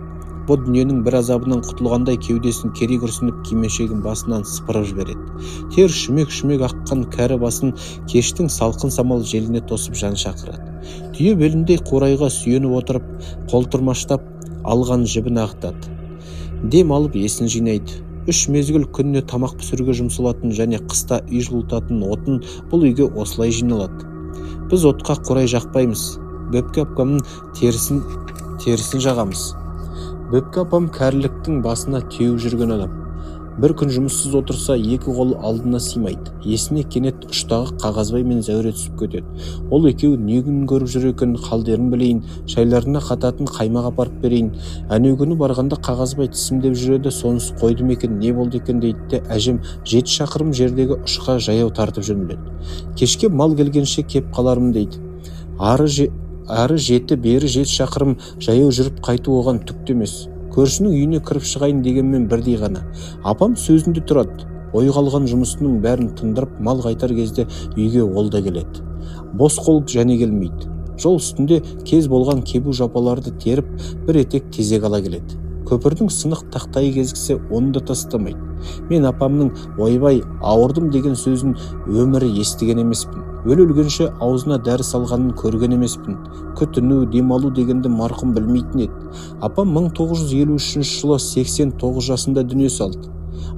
Бұл дүниенің бір азабынан құтылғандай кеудесін кері күрсініп кимешегін басынан сыпырып жібереді. Тер шүмек-шүмек аққан кәрі басын кештің салқын самал желіне тосып жан шақырады. Түйе беліндей қурайға сүйеніп отырып, қолтырмаштап алған жібін ағытады. Дем алып есін жинайды. 3 мезгіл күніне тамақ пісіруге жұмсалатын және қыста үй жылытатын отын бұл үйге осылай жиналады. Біз отқа қурай жақпаймыз. Бөпке апамның терісін жағамыз. Бөпке апам кәріліктің басына теуіп жүрген адам. Бір күн жұмыссыз отырса, екі қол алдына сыймайды. Есіне кенет ұштағы Қағазбай мен Зәуре түсіп кетеді. Ол екеуі не күн көріп жүр екен, қалдерін білейін, шайларына қататын қаймақ апарып берейін. Әнеу барғанда Қағазбай тісімдеп жүреді, сонысы қойды ма екен, не болды екен дейді де, әжем 7 шақырым жердегі ұшқа жаяу тартып жөнеледі. Кешке мал келгенше кеп қалармын дейді. Ары 7, бері 7 шақырым жаяу жүріп қайту оған түк емес. Көршінің үйіне кіріп шығайын дегенмен бірдей ғана. Апам сөзінде тұрады. Ой қалған жұмысының бәрін тындырып, мал қайтар кезде үйге ол да келеді. Бос қол және келмейді. Жол үстінде кез болған кебу жапаларды теріп, бір етек тезек ала келеді. Көпірдің сынық тақтайы кезіксе, оны да тастамайды. Мен апамның ойбай ауырдым деген сөзін өмірі естіген емеспін. Өлгенше аузына дәрі салғанын көрген емеспін. Күтіну, демалу дегенді марқұм білмейтін еді. Апам 1953 жылы 89 жасында дүние салды.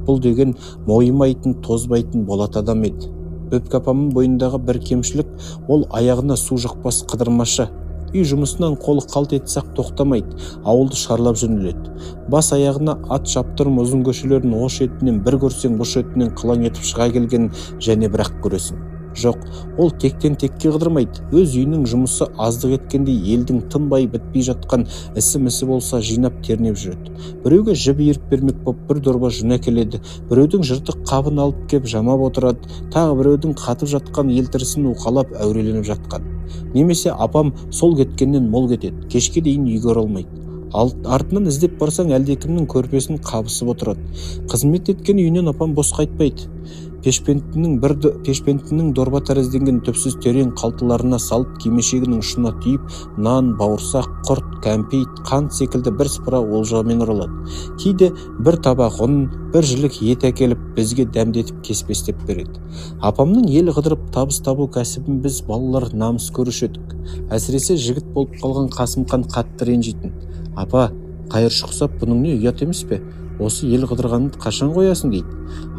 Бұл деген мойымайтын, тозбайтын болат адам еді. Бөпке апамның бойындағы бір кемшілік, ол аяғына су жұқпас қыдырмашы. Үй жұмысынан қолы қалт етсек тоқтамайды, ауылды шарлап жөнеледі. Бас аяғына ат шаптырым ұзын көшелерін ош етінен бір көрсең бұш етінен қылаң етіп шыға келген және бірақ көресің. Жоқ, ол тектен текке қыдырмайды. Өз үйінің жұмысы аздық еткендей елдің тынбай бітпей жатқан ісі-місі болса жинап тернеп жүреді. Біреуге жіп иіріп бермек боп бір дорба жүн әкеледі, біреудің жыртық қабын алып кеп жамап отырады, тағы біреудің қатып жатқан елтірісін уқалап әуреленіп жатқан. Немесе апам сол кеткеннен мол кетеді, кешке дейін үйге оралмайды. Артынан іздеп барсаң әлдекімнің көрпесін қабысып отырады. Қызмет еткен үйінен апам бос қайтпайды. Пешпентінің дорба тәрізденген түпсіз терең қалтыларына салып, кимешегінің ұшына түйіп, нан, бауырсақ, құрт, кәмпит, қант секілді бір сыпыра олжамен ұрылады. Кейде бір табақ ұн, бір жілік ет әкеліп, бізге дәмдетіп кеспестеп береді. Апамның ел қыдырып табыс табу кәсібін біз балалар намыс көруші едік. Әсіресе жігіт болып қалған Қасымхан қатты ренжитін. Апа, қайыршы құсап, бұның не ұят емес пе? Осы ел қыдырғанды қашан қоясың дейді.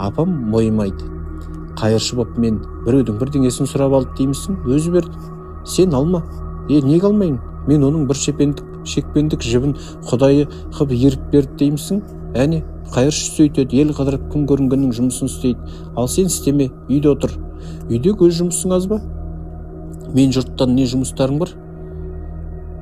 Апам мойымайды. Қайыршы боп мен біреудің бірдеңесін сұрап алды деймісің? Өзі берді. Сен алма. Неге алмайын? Мен оның бір шекпендік жібін құдайы қып еріп берді деймісің? Әне, қайыршы сөйтеді, ел қыдырып күн көрінгеннің жұмысын істейді. Ал сен істеме, үйде отыр. Үйдегі өз жұмысың аз ба? Мен жұрттан не жұмыстарың бар?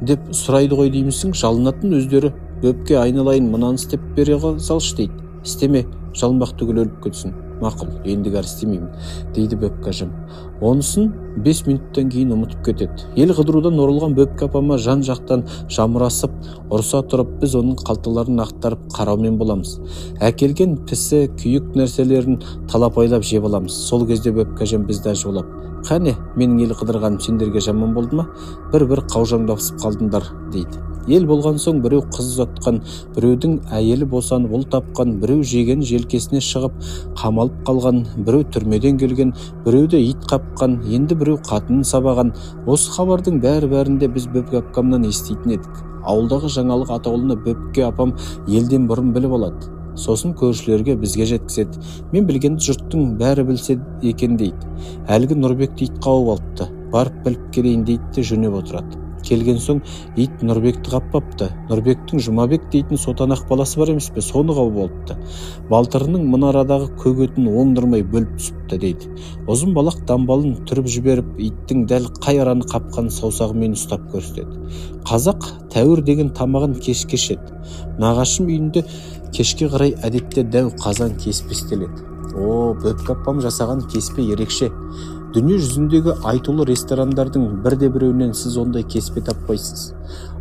Деп сұрайды ғой деймісің? Жалынатын өздері. Бөпке айналайын, мынаны істеп бере салшы дейді. Істеме, жалынбақ түгіл өліп кетсін. Мақұл, ендігәрі істемеймін, дейді Бөпке әжем. Онысын 5 минуттан кейін ұмытып кетеді. Ел қыдырудан орылған Бөпке апама жан-жақтан жамырасып, ұрса тұрып, біз оның қалталарын ақтарып қараумен боламыз. Әкелген пісі, күйік нәрселерін талапайлап жеп аламыз. Сол кезде Бөпке әжем бізді ажуалап: "Қане, менің ел қыдырғаным сендерге жаман болды ма? Бір қаужаңдасып қалдыңдар", дейді. Ел болған соң біреу қыз ұзатқан, біреудің әйелі босанып ұл тапқан, біреу жеген желкесіне шығып қамалып қалған, біреу түрмеден келген, біреуді ит қапқан, енді біреу қатынын сабаған. Осы хабардың бәрінде біз Бөпке апамнан еститін едік. Ауылдағы жаңалық атаулыны Бөпке апам елден бұрын біліп алады. Сосын көршілерге бізге жеткізеді. Мен білгенді жұрттың бәрі білсе екен дейді. Әлгі Нұрбекті ит қауып алыпты. Барып біліп келейін дейді де жөнеп отырады. Келген соң ит Нұрбекті қаппапты. Нұрбектің Жұмабек дейтін сотанақ баласы бар емес пе, соны қауып алыпты. Балтырының мұнарадағы көгетін оңдырмай бөліп түсіпті дейді. Ұзын балақ дамбалын түріп жіберіп, иттің дәл қай араны қапқан саусағымен ұстап көрсетеді. Қазақ тәуір деген тамағын кеш еді. Нағашым үйінде кешке қарай әдетте дәу қазан кеспе істеледі. Бөпке апам жасаған кеспе ерекше. Дүние жүзіндегі айтулы ресторандардың бірде-біреуінен сіз ондай кеспе таппайсыз.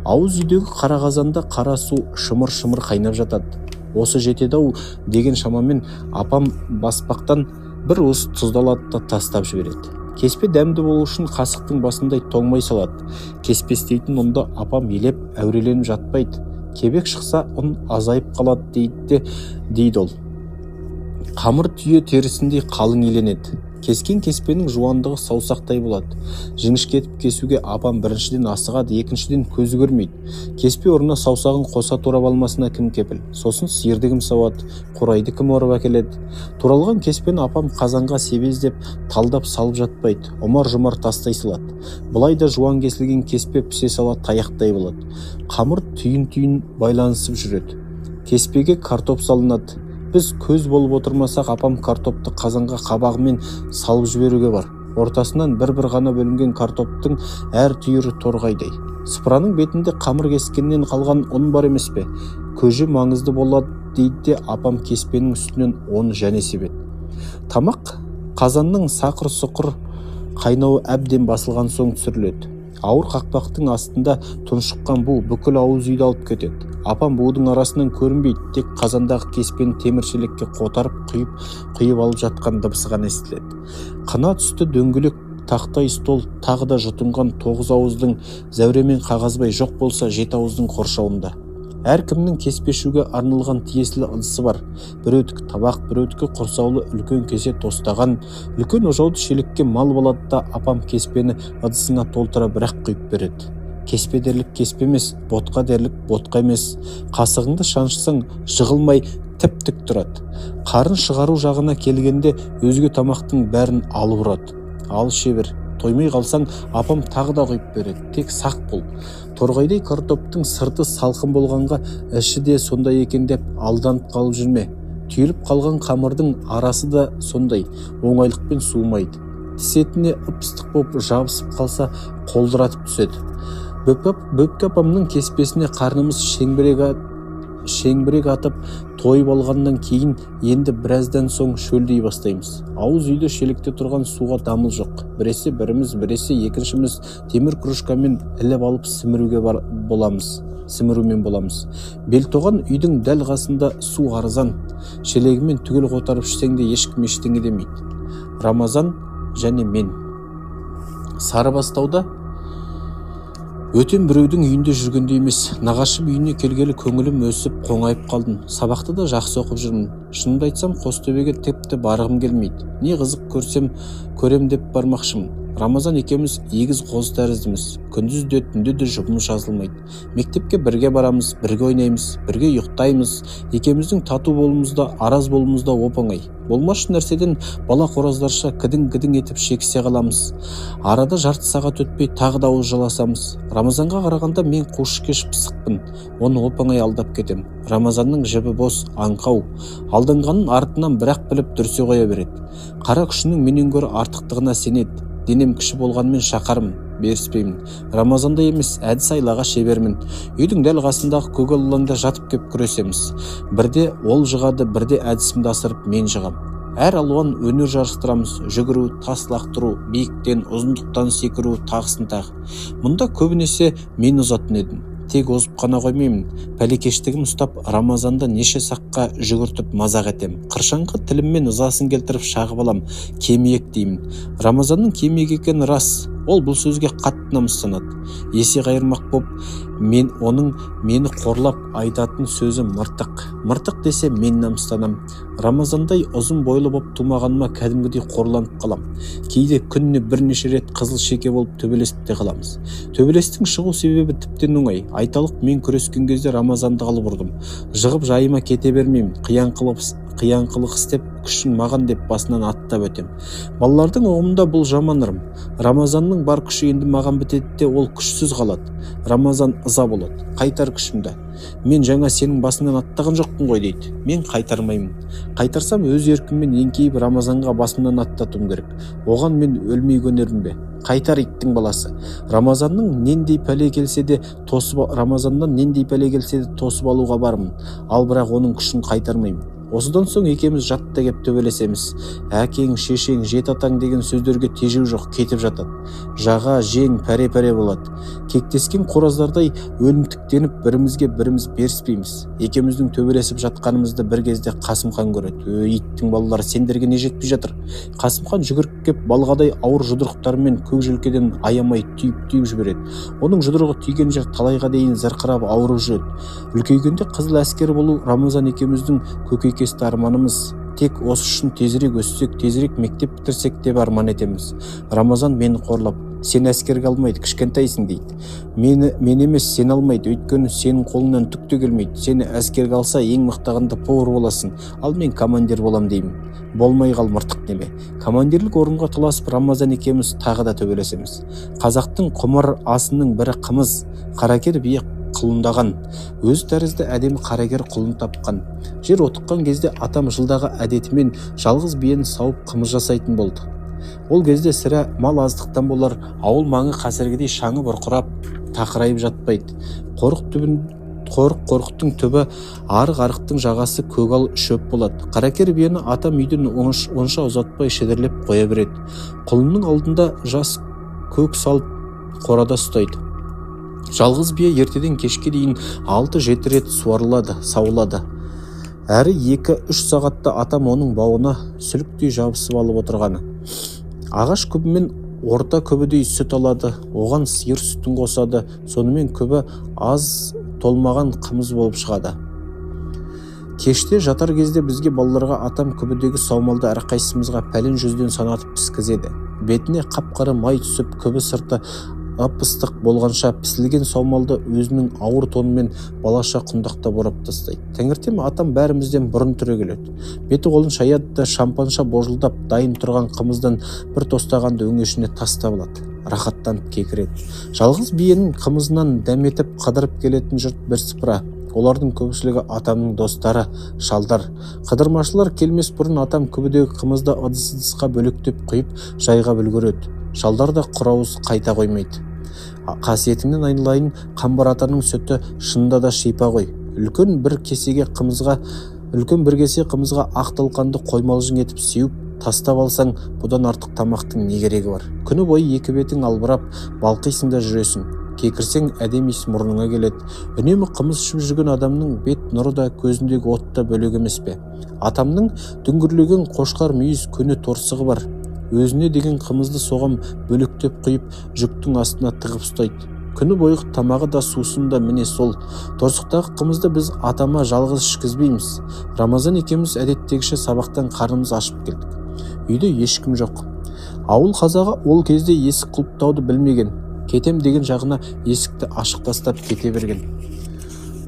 Ауыз үйдегі қара қазанда қара су шымыр-шымыр қайнап жатады. Осы жетеді-ау деген шамамен апам баспақтан бір уыс тұзды алады да тастап жібереді. Кеспе дәмді болу үшін қасықтың басындай тоңмай салады. Кеспе істейтін ұнды апам елеп әуреленіп жатпайды. Кебек шықса ұн азайып қалады дейді ол. Қамыр түйе терісіндей қалың еленеді. Кескен кеспенің жуандығы саусақтай болады. Жіңішкетіп кесуге апам біріншіден асығады, екіншіден көзі көрмейді. Кеспе орнына саусағын қоса турап алмасына кім кепіл? Сосын сиырды кім сауады, қурайды кім орып әкеледі? Туралған кеспені апам қазанға себездеп, талдап салып жатпайды, ұмар-жұмар тастай салады. Былай да жуан кесілген кеспе пісе сала таяқтай болады. Қамыр түйін-түйін байланысып жүреді. Кеспеге картоп салынады. Біз көз болып отырмасақ, апам картопты қазанға қабағымен салып жіберуге бар. Ортасынан бір-бір ғана бөлінген картоптың әр түйірі торғайдай. Сыпыраның бетінде қамыр кескеннен қалған ұн бар емес пе? Көже маңызды болады дейді де апам кеспенің үстінен оны және себеді. Тамақ қазанның сақыр-сұқыр қайнауы әбден басылған соң түсіріледі. Ауыр қақпақтың астында тұншыққан бу бүкіл ауыз үйді алып кетеді. Апам будың арасынан көрінбейді, тек қазандағы кеспені теміршелекке қотарып құйып алып жатқан дыбысы ғана естіледі. Қына түсті дөңгелек тақтай стол тағы да жұтынған 9 ауыздың зәуремен қағазбай жоқ болса 7 ауыздың қоршауында. Әркімнің кеспешуге арналған тиесілі ыдысы бар. Біреудікі табақ, біреудікі құрсаулы үлкен кесе тостаған. Үлкен ожауды шелекке мал болады да апам кеспені ыдысына толтыра бірақ құйып береді. Кеспе дерлік кеспе емес, ботқа дерлік ботқа емес. Қасығыңды шаншысаң жығылмай тіп-тік тұрады. Қарын шығару жағына келгенде өзге тамақтың бәрін алып ұрады. Ал шебер, тоймай қалсаң апам тағы да құйып береді. Тек сақ бол. Торғайдай картоптың сырты салқын болғанға іші де сондай екен деп алданып қалып жүрме. Түйіліп қалған қамырдың арасы да сондай, оңайлықпен суымайды. Тіс етіне ып-ыстық боп жабысып қалса қолдыратып түседі. Бөпке апамның кеспесіне қарнымыз шеңбірек атып тойып алғаннан кейін енді біраздан соң шөлдей бастаймыз. Ауыз үйде шелекте тұрған суға дамыл жоқ. Біресе біріміз, біресе екіншіміз темір кружкамен іліп алып сімірумен боламыз. Белтоған үйдің дәл қасында су арзан. Шелегімен түгел қотарып ішсең де ешкім ештеңе демейді. Рамазан және мен. Сарыбастауда өтен біреудің үйінде жүргенде емес, нағашым үйіне келгелі көңілім өсіп қоңайып қалдым. Сабақты да жақсы оқып жүрмін. Шынымды айтсам, Қостөбеге тіпті барғым келмейді. Не қызық көрем деп бармақшымын. Рамазан екеуміз егіз қоз тәріздіміз. Күндіз де түнде де жұбымыз жазылмайды. Мектепке бірге барамыз, бірге ойнаймыз, бірге ұйықтаймыз. Екеуміздің тату болуымызда, араз болуымызда оп-оңай. Болмашы нәрседен бала қораздарша кідің-кідің етіп шекісе қаламыз. Арада жарты сағат өтпей тағы да ауыз жаласамыз. Рамазанға қарағанда мен қушкеш пысықпын. Оны оп-оңай алдап кетем. Рамазанның жібі бос, аңқау. Алданғанын артынан бірақ біліп дүрсе қоя береді. Қара күшінің менен гөрі артықтығына сенеді. Денем кіші болғанмен шақармын, беріспеймін. Рамазанда емес, әдіс айлаға шебермін. Үйдің дәл қасындағы көгал алаңда жатып кеп күресеміз. Бірде ол жығады, бірде әдісімді асырып мен жығам. Әр алуан өнер жарыстырамыз. Жүгіру, тас лақтыру, биіктен, ұзындықтан секіру, тағысын тағы. Мұнда көбінесе мен ұзатын едім. Тек озып қана қоймаймын. Пәлекештігім ұстап, Рамазанда неше саққа жүгіртіп мазақ етем. Қыршаңқы тіліммен ызасын келтіріп шағып алам. Кемиек деймін. Рамазанның кемиек екені рас. Ол бұл сөзге қатты намыстанады. Есе қайырмақ боп, оның мені қорлап айтатын сөзі мыртық. Мыртық десе мен намыстанам. Рамазандай ұзын бойлы боп тумағаныма кәдімгідей қорланып қалам. Кейде күніне бірнеше рет қызыл шеке болып төбелесіп те қаламыз. Төбелестің шығу себебі тіптен оңай. Айталық, мен күрескен кезде Рамазанды қалып ұрдым. Жығып жайыма кете бермеймін. Қиянқылық істеп, күшін маған деп басынан аттап өтем. Балалардың ұғымында бұл жаман ырым. Рамазанның бар күші енді маған бітеді де ол күшсіз қалады. Рамазан ыза болады. Қайтар күшімді. Мен жаңа сенің басынан аттаған жоқпын ғой дейді. Мен қайтармаймын. Қайтарсам өз еркіммен еңкейіп Рамазанға басымнан аттатуым керек. Оған мен өлмей көнермін бе? Қайтар иттің баласы. Рамазаннан нендей пәле келсе де тосып алуға бармын. Ал бірақ оның күшін қайтармаймын. Осыдан соң екеміз жатта кеп төбелесеміз. Әкең, шешең, жет атаң деген сөздерге тежеу жоқ, кетіп жатады. Жаға, жең, пәре-пәре болады. Кектескен қораздардай өлімтіктеніп бірімізге біріміз беріспейміз. Екеміздің төбелесіп жатқанымызды бір кезде Қасымхан көреді. Иттің балалары, сендерге не жетпей жатыр? Қасымхан жүгіріп кеп балғадай ауыр жұдырықтарымен көк желкеден аямай түйіп жібереді. Оның жұдырығы түйген жер талайға дейін зырқырап ауырып жүреді. Үлкейгенде қызыл әскер болу Рамазан екеміздің көкейкесті арманымыз. тек осы үшін тезірек өссек, тезірек мектеп бітірсек деп арман етеміз. Рамазан мені қорлап, сен әскерге алмайды, кішкентайсың дейді. Мен емес, сен алмайды, өйткені сенің қолыңнан түк те келмейді. Сені әскерге алса ең мықтағанда повар боласың, ал мен командир болам деймін. Болмай қал мыртық неме. Командирлік орынға таласып Рамазан екеуміз тағы да төбелесеміз. Қазақтың құмар асының бірі қымыз, қаракер бие құлындаған, өз тәрізді әдемі қарагер құлын тапқан. Жер отыққан кезде атам жылдағы әдетімен жалғыз биені сауып қымыз жасайтын болды. Ол кезде сірә мал аздықтан болар, ауыл маңы қазіргідей шаңы бұрқырап, тақырайып жатпайды. Қорықтың түбі, арық-арықтың жағасы көгал шөп болады. Қаракер биені атам үйден онша ұзатпай шедерлеп қоя береді. Құлынның алдында жас көк салып қорада ұстайды. Жалғыз бие ертеден кешке дейін 6-7 рет суарылады, сауылады. Әрі 2-3 сағатта атам оның бауына сүліктей жабысып алып отырғаны. Ағаш күбімен орта күбідей сүт алады, оған сиыр сүтін қосады, сонымен күбі аз толмаған қымыз болып шығады. Кеште жатар кезде бізге балаларға атам күбідегі саумалды әрқайсымызға пәлен жүзден санатып піскізеді. Бетіне қап-қара май түсіп, күбі сырты ып-ыстық болғанша пісілген саумалды өзінің ауыр тонымен балаша құндақта борап тастайды. Таңертең атам бәрімізден бұрын түрегеледі. Беті қолын шаяды да шампанша божылдап дайын тұрған қымыздан бір тостағанды өңешіне тастап алады. Рахаттанып кекіреді. Жалғыз биенің қымызынан дәметіп қыдырып келетін жұрт бірсыпыра. Олардың көпшілігі атамның достары, шалдар. Қыдырмашылар келмес бұрын атам күбідегі қымызды ыдыс-ыдысқа бөлектеп құйып жайға үлгереді. Шалдар да құрауыз қайта қоймайды. Қасиетіңнен айналайын, Қамбар атаның сүті шынында да шипа ғой. Үлкен бір кесе қымызға ақ талқанды қоймалжың етіп сеуіп тастап алсаң, бұдан артық тамақтың не керегі бар? Күні бойы екі бетің албырап, балқисың да жүресің. Кекірсең әдемі иіс мұрныңа келеді. Үнемі қымыз ішіп жүрген адамның бет нұры да көзіндегі от та бөлек емес пе? Атамның дүңгірлеген қошқар мүйіз көне торсығы бар. Өзіне деген қымызды соғам бөлектеп құйып, жүктің астына тығып ұстайды. Күні бойғы тамағы да сусын да міне сол. Торсықтағы қымызды біз атама жалғыз ішкізбейміз. Рамазан екеуміз әдеттегіше сабақтан қарнымыз ашып келдік. Үйде ешкім жоқ. Ауыл қазағы ол кезде есік құлыптауды білмеген. Кетем деген жағына есікті ашық тастап кете берген.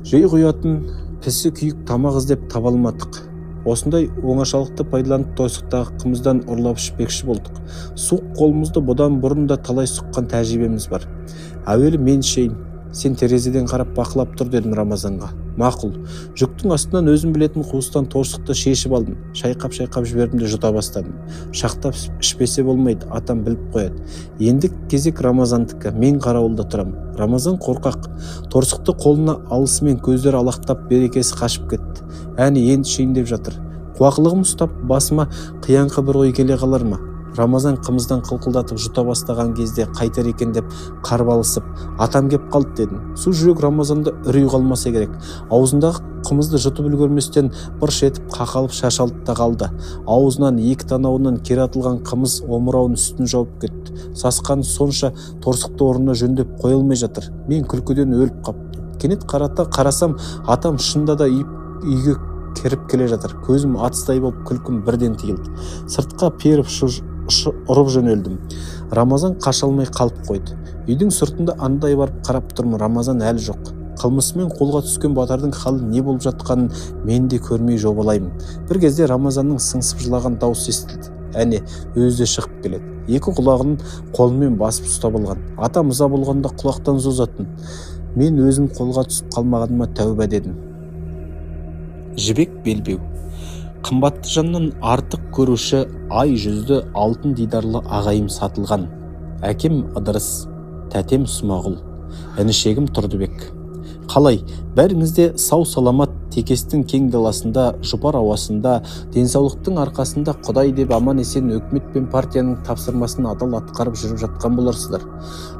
Жей құятын пісі күйік тамақ іздеп таба алмадық. Осындай оңашалықты пайдаланып торсықтағы қымыздан ұрлап ішпекші болдық. Суық қолымызды бұдан бұрын да талай сұққан тәжірибеміз бар. Әуелі мен ішейін, сен терезеден қарап бақылап тұр дедім Рамазанға. Мақұл. Жүктің астынан өзім білетін қуыстан торсықты шешіп алдым. Шайқап жібердім де жұта бастадым. Шақтап ішпесе болмайды, атам біліп қояды. Енді кезек Рамазандікі, мен қарауылда тұрам. Рамазан қорқақ. Торсықты қолына алысымен көздері алақтап берекесі қашып кетті. Әне енді ішейін деп жатыр. Қуақылығым ұстап басыма қияңқы бір ой келе қалар ма? Рамазан қымыздан қылқылдатып жұта бастаған кезде қайтар екен деп қарбалысып, атам кеп қалды дедім. Су жүрек Рамазанда үрей қалмаса керек. Аузындағы қымызды жұтып үлгерместен бұрш етіп қақалып шашалды да қалды. Аузынан екі танауынан кері атылған қымыз омырауын үстін жауып кетті. Сасқаны сонша торсықты орнына жөндеп қойылмай жатыр. Мен күлкіден өліп қаптым. Кенет қарасам, атам шында да үйге кіріп келе жатыр. Көзім атыстай болып күлкім бірден тиылды. Сыртқа періп ұрып жөнелдім. Рамазан қашалмай қалып қойды. Үйдің сыртында андай барып қарап тұрмын, Рамазан әлі жоқ. Қылмысымен қолға түскен батардың халы не болып жатқанын мен де көрмей жобалаймын. Бір кезде Рамазанның сыңсып жылаған дауысы естілді. Әне, өзі шығып келеді. Екі құлағын қолымен басып ұстап алған. Атам ыза болғанда құлақтан созатын. Мен өзім қолға түсіп қалмағаныма тәуба дедім. Жібек белбеу. Қымбатты жаннан артық көруші ай жүзді алтын дидарлы ағайым сатылған. Әкем Ыдырыс, тәтем Смағұл, інішегім Тұрдыбек. Қалай, бәріңізде сау саламат текестің кең даласында, жұпар ауасында, денсаулықтың арқасында Құдай деп аман есен өкімет пен партияның тапсырмасын адал атқарып жүріп жатқан боларсыздар.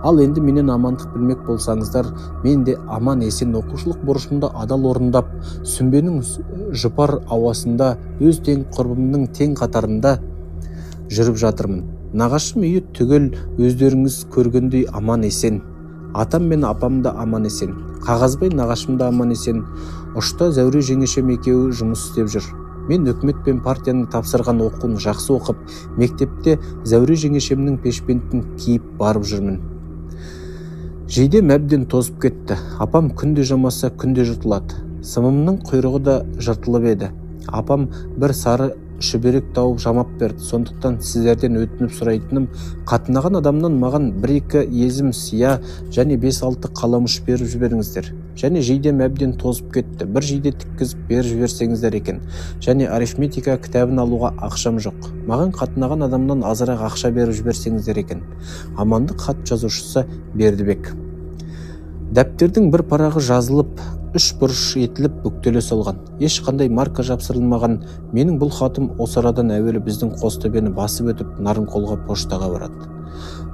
Ал енді менен амандық білмек болсаңыздар, мен де аман есен оқушылық борышымды адал орындап, сүмбенің жұпар ауасында өз тең құрбымның тең қатарында жүріп жатырмын. Нағашым үйі түгел өздеріңіз көргендей аман есен. Атам мен апам да аман есен. Қағазбай нағашым да аман есен. Ұшта Зәуре жеңешем екеуі жұмыс істеп жүр. Мен үкімет пен партияның тапсырған оқуын жақсы оқып, мектепте Зәуре жеңешемнің пешпентін киіп барып жүрмін. Жейдем әбден тозып кетті. Апам күнде жамаса күнде жыртылады. Сымымның құйрығы да жыртылып еді. Апам бір сары шүберек тауып жамап берді. Сондықтан сіздерден өтініп сұрайтыным, қатынаған адамнан маған 1-2 езім сия және 5-6 қаламұш беріп жіберіңіздер. Және жейдем әбден тозып кетті. Bir жейде тіккізіп беріп жіберсеңіздер екен. Және арифметика кітабын алуға ақшам жоқ. Маған қатынаған адамнан азырақ ақша беріп жіберсеңіздер екен. Амандық хат жазушысы Бердібек. Дәптердің бір парағы жазылып, 3 бұрыш етіліп бүктеле салған. Ешқандай марка жапсырылмаған. Менің бұл хатым осы арадан әуелі біздің Қостөбені басып өтіп, Нарынқолға поштаға барады.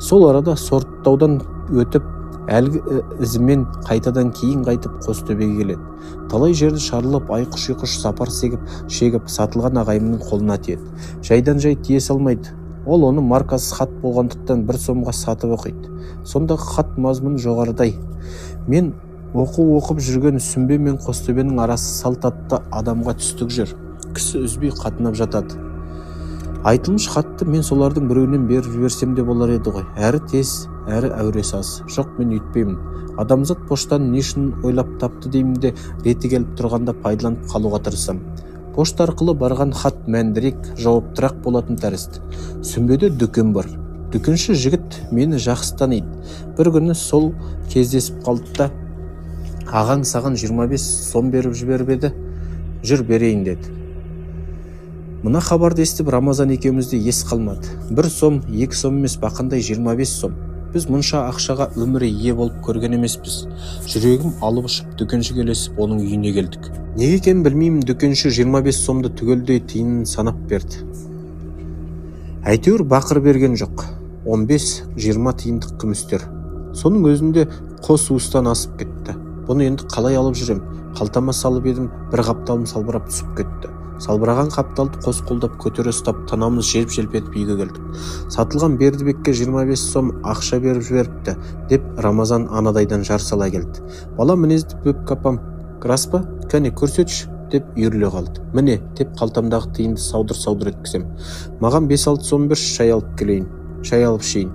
Сол арада сорттаудан өтіп, әлгі ізімен қайтадан кейін қайтып Қостөбеге келеді. Талай жерді шарылып, айқұш-ұйқыш сапар шегіп, сатылған ағайымның қолына тиеді. Жайдан жай тие салмайды. Ол оны маркасыз хат болғандықтан 1 сомға сатып оқиды. Сондағы хат мазмұны жоғарыдай. Мен оқып жүрген Сүмбе мен Қостөбенің арасы салт атты адамға түстік жүр. Кісі үзбей қатынап жатады. Айтылмыш хатты мен солардың біреуінен беріп жіберсем де болар еді ғой. Әрі тез, әрі әуресі аз. Жоқ, мен үйтпеймін. Адамзат поштаны не үшін ойлап тапты деймін де, реті келіп тұрғанда пайдаланып қалуға тырысам. Пошта арқылы барған хат мәндірек, жауаптырақ болатын тәрізді. Сүмбеде дүкен бар. Дүкенші жігіт мені жақсы таниды. Bir күні сол кездесіп қалды да, ағаң саған 25 сом беріп жіберіп еді, жүр берейін деді. Мына хабарды естіп Рамазан екеумізде ес қалмады. 1 сом, 2 сом емес, бақандай 25 сом. Біз мұнша ақшаға өмірі ие болып көрген емеспіз. Жүрегім алып ұшып дүкенші келесіп оның үйіне келдік. Неге екенін білмеймін, дүкенші 25 сомды түгелдей тиынын санап берді. Әйтеуір бақыр берген жоқ. 15-20 тиындық күмістер. Соның өзінде қос уыстан асып кетті. Бұны енді қалай алып жүрем? Қалтама салып едім, бір қапталым салбырап түсіп кетті. Салбыраған қапталды қос қолдап көтере ұстап, танамыз желп-желп етіп үйге келдік. Сатылған Бердібекке 25 сом ақша беріп жіберіпті, деп Рамазан анадайдан жар сала келді. Бала мінезді бөп апам, рас па? Кәне көрсетші, деп үйіріле қалды. Міне, деп қалтамдағы тиынды саудыр-саудыр еткізем. Маған 5-6 сом берші, шай алып келейін. Шай алып ішейін.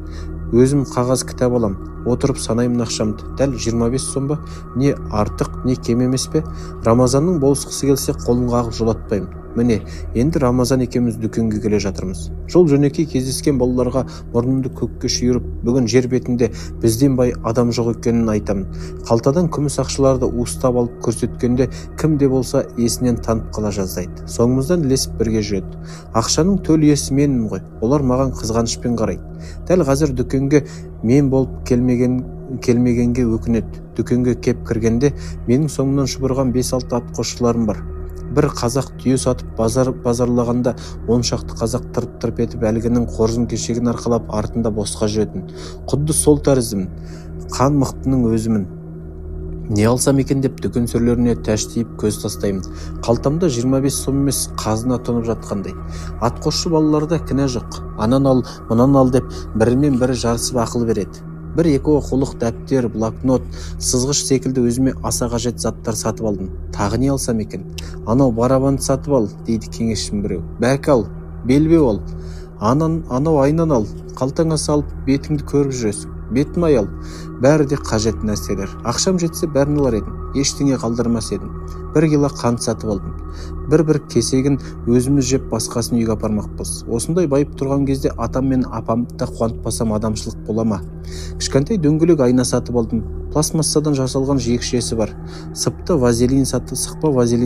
Өзім қағаз кітап алам. Отырып санаймын ақшамды. Дәл 25 сом ба? Не артық, не кем емес пе? Рамазанның болысқысы келсе қолын қағып жолатпаймын. Міне, енді Рамазан екеуміз дүкенге келе жатырмыз. Жол жөнекей кездескен балаларға мұрнымды көкке шүйіріп, бүгін жер бетінде бізден бай адам жоқ екенін айтамын. Қалтадан күміс ақшаларды уыстап алып көрсеткенде кім де болса есінен танып қала жаздайды. Соңымыздан ілесіп бірге жүреді. Ақшаның төл иесі менмін ғой. Олар маған қызғанышпен қарайды. Дәл қазір дүкенге мен болып келмегенге өкінеді. Дүкенге кеп кіргенде менің соңымнан шұбырған 5-6 атқосшыларым бар. Bir қазақ түйе сатып базарлағанда 10 шақты қазақ тырп-тырп етіп әлгінің қоржын кешегін арқалап артында босқа жүретін. Құдды сол тәріздімін. Қан мықтының өзімін. Не алсам екен деп дүкен сөрлеріне тәштиіп көз тастаймын. Қалтамда 25 сом емес, қазына тұнып жатқандай. Атқосшы балаларда кінә жоқ. Анан ал, мұнан ал деп бірімен бірі жарысып ақыл береді. 1-2 оқулық, дәптер, блокнот, сызғыш секілді өзіме аса қажет заттар сатып алдым. Тағы не алсам екен? Анау барабанды сатып ал, дейді кеңесшім біреу. Бәк ал, белбеу ал. Анау айнан ал, қалтаңа салып бетіңді көріп жүресің. Бетім аял. Бәрі де қажет нәрселер. Ақшам жетсе бәрін алар едім. Ештеңе қалдырмас едім. 1 кило қант сатып алдым. Бір кесегін өзіміз жеп басқасын үйге апармақпыз. Осындай байып тұрған кезде атам мен апамды да қуантпасам адамшылық бола ма? Кішкентай дөңгелек айна сатып алдым. Пластмассадан жасалған жиекшесі бар. Сықпа вазелин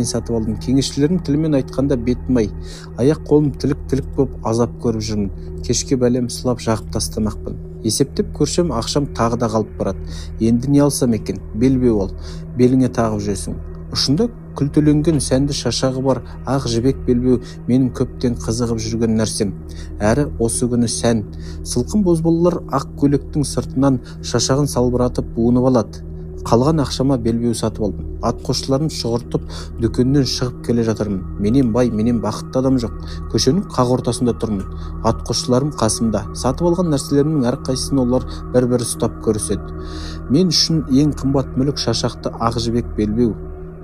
сатып алдым. Кеңесшілердің тілімен айтқанда бетім ай. Аяқ қолым тілік боп азап көріп жүрмін. Кешке бәлем сылап жағып тастамақпын. Есептеп көрсем ақшам тағы да қалып барады. Енді не алсам екен? Белбеу ал. Беліңе тағып жүресің. Ұшында күлтеленген сәнді шашағы бар ақ жібек белбеу менің көптен қызығып жүрген нәрсем. Әрі осы күні сән. Сылқын бозбалалар ақ көйлектің сыртынан шашағын салбыратып буынып алады. Қалған ақшама белбеу сатып алдым. Атқосшыларын шығыртып дүкеннен шығып келе жатырмын. Менен бай, менен бақытты адам жоқ. Көшенің қақ ортасында тұрмын. Атқосшыларым қасымда. Сатып алған нәрселерімнің әрқайсысын олар бір-бір ұстап көріседі. Мен үшін ең қымбат мүлік шашақты ақ жібек белбеу.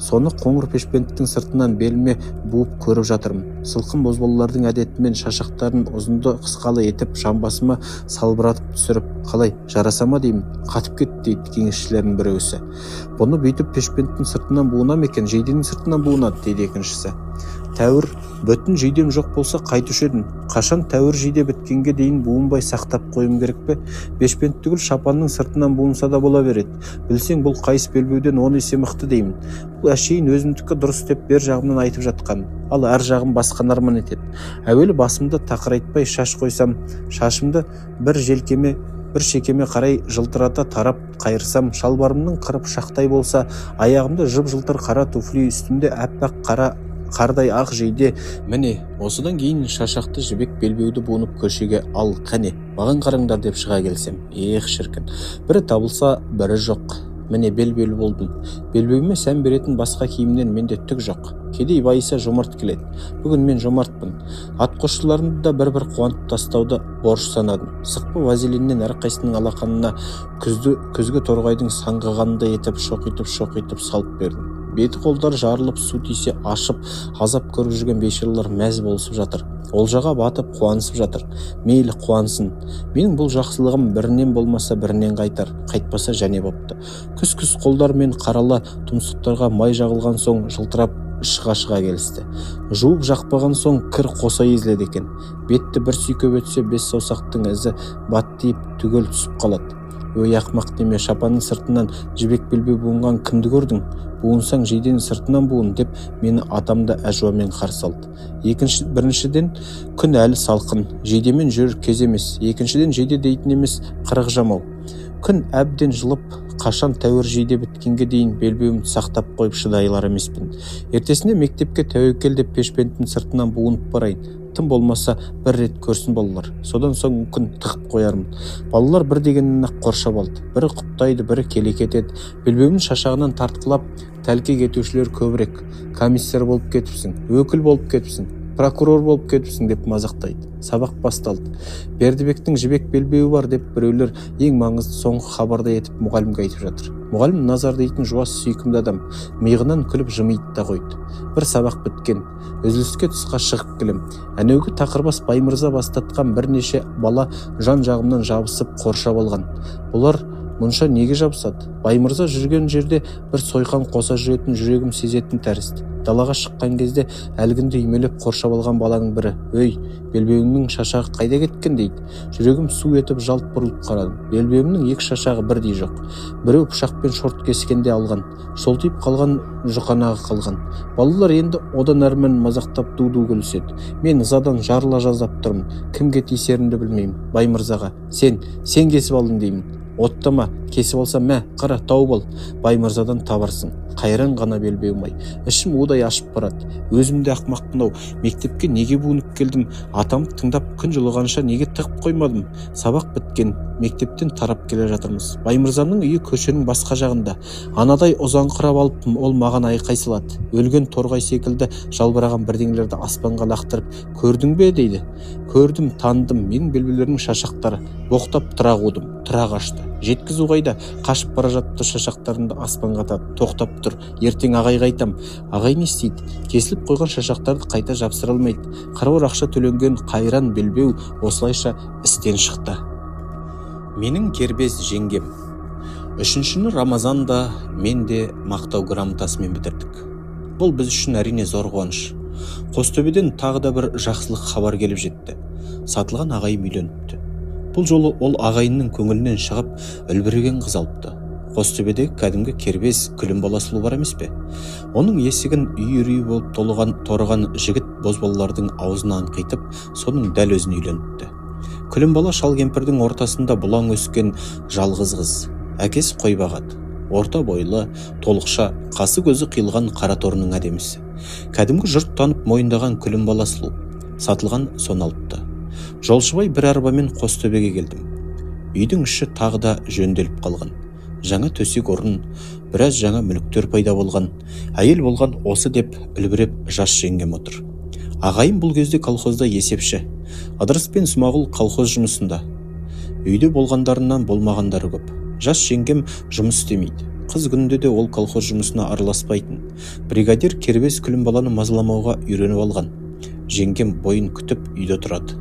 Соны қоңыр пешпенттің сыртынан беліме буып көріп жатырмын. Сылқым бозбалалардың әдетімен шашақтарын ұзынды қысқалы етіп жамбасыма салбыратып түсіріп, қалай жараса ма деймін. Қатып кетті дейді кеңесшілердің біреусі. Бұны бүйтіп пешпенттің сыртынан буына ма екен, жейденің сыртынан буынады дейді екіншісі. Тәуір бүтін жейдем жоқ болса қайтушы едің. Қашан тәуір жейде біткенге дейін буынбай сақтап қойым керек пе? Бешпент түгіл шапанның сыртынан буынса да бола береді. Білсең бұл қайыс белбеуден 10 есе мықты деймін. Бұл әшейін өзімдікі дұрыс деп бер жағымнан айтып жатқан. Ал әр жағым басқан арман етеді. Әуелі басымды тақырайтпай шаш қойсам, шашымды бір желкеме бір шекеме қарай жылтырата тарап қайырсам, шалбарымның қырып шақтай болса, аяғымда жып-жылтыр қара туфли, үстімде әппақ қардай ақ жейде. Міне осыдан кейін шашақты жібек белбеуді буынып көшеге ал қане маған қараңдар деп шыға келсем, шіркін, бірі табылса бірі жоқ. Міне белбеулі болдым. Белбеуіме сән беретін басқа киімнен менде түк жоқ. Кедей байыса жомарт келеді. Бүгін мен жомартпын. Атқосшыларымды да бір-бір қуантып тастауды борыш санадым. Сықпы вазелиннен әрқайсының алақанына күзгі торғайдың саңғығандай етіп шоқитып салып бердім. Беті қолдары жарылып су тисе ашып, азап көріп жүрген бейшаралар мәз болысып жатыр. Олжаға батып қуанысып жатыр. Мейлі қуансын. Менің бұл жақсылығым бірінен болмаса бірінен қайтпаса және бопты. Күс-күс қолдар мен қаралы тұмсықтарға май жағылған соң жылтырап шыға келісті. Жуып жақпаған соң кір қоса езіледі екен. Бетті бір сүйкеп өтсе 5 саусақтың ізі баттиып түгел түсіп қалады. Өй ақмақ деме, шапанның сыртынан жібек белбеу буынған кімді көрдің? Буынсаң жейденің сыртынан буын деп мені атамды әжуамен қарсы алды. Біріншіден күн әлі салқын, жейдемен жүр кез емес. Екіншіден жейде дейтін емес, қырық жамау. Күн әбден жылып, қашан тәуір жейде біткенге дейін белбеуімді сақтап қойып шыдайлар емеспін. Ертесіне мектепке тәуекел деп пешпенттің сыртынан буынып барайын. Тым болмаса бір рет көрсін балалар. Содан соң күн тығып қоярмын. Балалар бір дегеннен-ақ қоршап алды. Бірі құптайды, бірі келек етеді. Белбеуімнің шашағынан тартқылап, тәлке кетушілер көбірек. Комиссар болып кетіпсің, өкіл болып кетіпсің, прокурор болып кетіпсің деп мазақтайды. Сабақ басталды. Бердібектің жібек белбеуі бар деп біреулер ең маңызды соңғы хабарда етіп мұғалімге айтып жатыр. Мұғалім Назар дейтін жуас сүйкімді адам миығынан күліп жымиды да қойды. Бір сабақ біткен. Үзіліске тысқа шығып келем. Әнеугі тақырбас Баймырза бастатқан бірнеше бала жан жағымнан жабысып қоршап алған. Бұлар мұнша неге жабысады? Баймырза жүрген жерде бір сойқан қоса жүретін жүрегім сезетін тәрізді. Далаға шыққан кезде әлгінде үймелеп қоршап алған баланың бірі: "Өй, белбеуіңнің шашағы қайда кеткен?" дейді. Жүрегім су етіп жалт бұрылып қарадым. Белбеуімнің екі шашағы бірдей жоқ. Біреу пышақпен шорт кескенде алған, солтиып қалған жұқанағы қалған. Балалар енді одан әрмен мазақтап ду-ду күліседі. Мен ызадан жарыла жаздап тұрмын. Кімге тиісерімді білмеймін. Баймырзаға: сен кесіп алдың деймін. Оттама, кесіп алсам, мә, қара, тауып ал. Баймырзадан табарсың. Қайран ғана белбеуім-ай. Ішім удай ашып барады. Өзімде ақмақпын-ау. Мектепке неге буынып келдім? Атамды тыңдап күн жылығанша неге тығып қоймадым? Сабақ біткен. Мектептен тарап келе жатырмыз. Баймырзаның үйі көшенің басқа жағында. Анадай ұзаңқырап алып, ол маған айқай салады. Өлген торғай секілді жалбыраған бірдеңелерді аспанға лақтырып: "Көрдің бе?" дейді. Көрдім, таныдым. Менің белбеулерімнің шашақтары. Боқтап тұра қудым. Тұра қашты. Жеткізу қайда? Қашып бара жатты, шашақтарымды аспанға атады. Тоқтап тұр. Ертең ағайға айтам. Ағай не істейді? Кесіліп қойған шашақтарды қайта жапсыра алмайды. Қыруар ақша төленген қайран белбеу осылайша істен шықты. Менің кербез жеңгем. 3-ші Рамазанда мен де мақтау грамотасымен бітірдік. Бұл біз үшін әрине зор қуаныш. Қостөбеден тағы да бір жақсылық хабар келіп жетті. Сатылған ағайым үйленіпті. Бұл жолы ол ағайынның көңілінен шығып, үлбіреген қыз алыпты. Қостөбедегі кәдімгі кербез күлім бала сұлу бар емес пе? Оның есігін үй-үрей болып торыған жігіт бозбалалардың аузына аңқитып, соның дәл өзін үйленіпті. Күлім бала шал кемпірдің ортасында бұлаң өскен жалғыз қыз. Әкесі қой бағады. Орта бойлы, толықша, қасы көзі қиылған қара торының әдемісі. Кәдімгі жұрт танып мойындаған күлім бала сұлу. Сатылған сон алыпты. Жолшыбай бір арбамен Қостөбеге келдім. Үйдің іші тағы да жөнделіп қалған. Жаңа төсек орын, біраз жаңа мүліктер пайда болған. Әйел болған осы деп үлбіреп жас жеңгем отыр. Ағайым бұл кезде колхозда есепші. Ыдырыс пен Смағұл колхоз жұмысында. Үйде болғандарынан болмағандары көп. Жас жеңгем жұмыс істемейді. қыз күнінде де ол колхоз жұмысына араласпайтын. Бригадир кербез Күлімбаланы мазаламауға үйреніп алған. Жеңгем бойын күтіп үйде тұрады.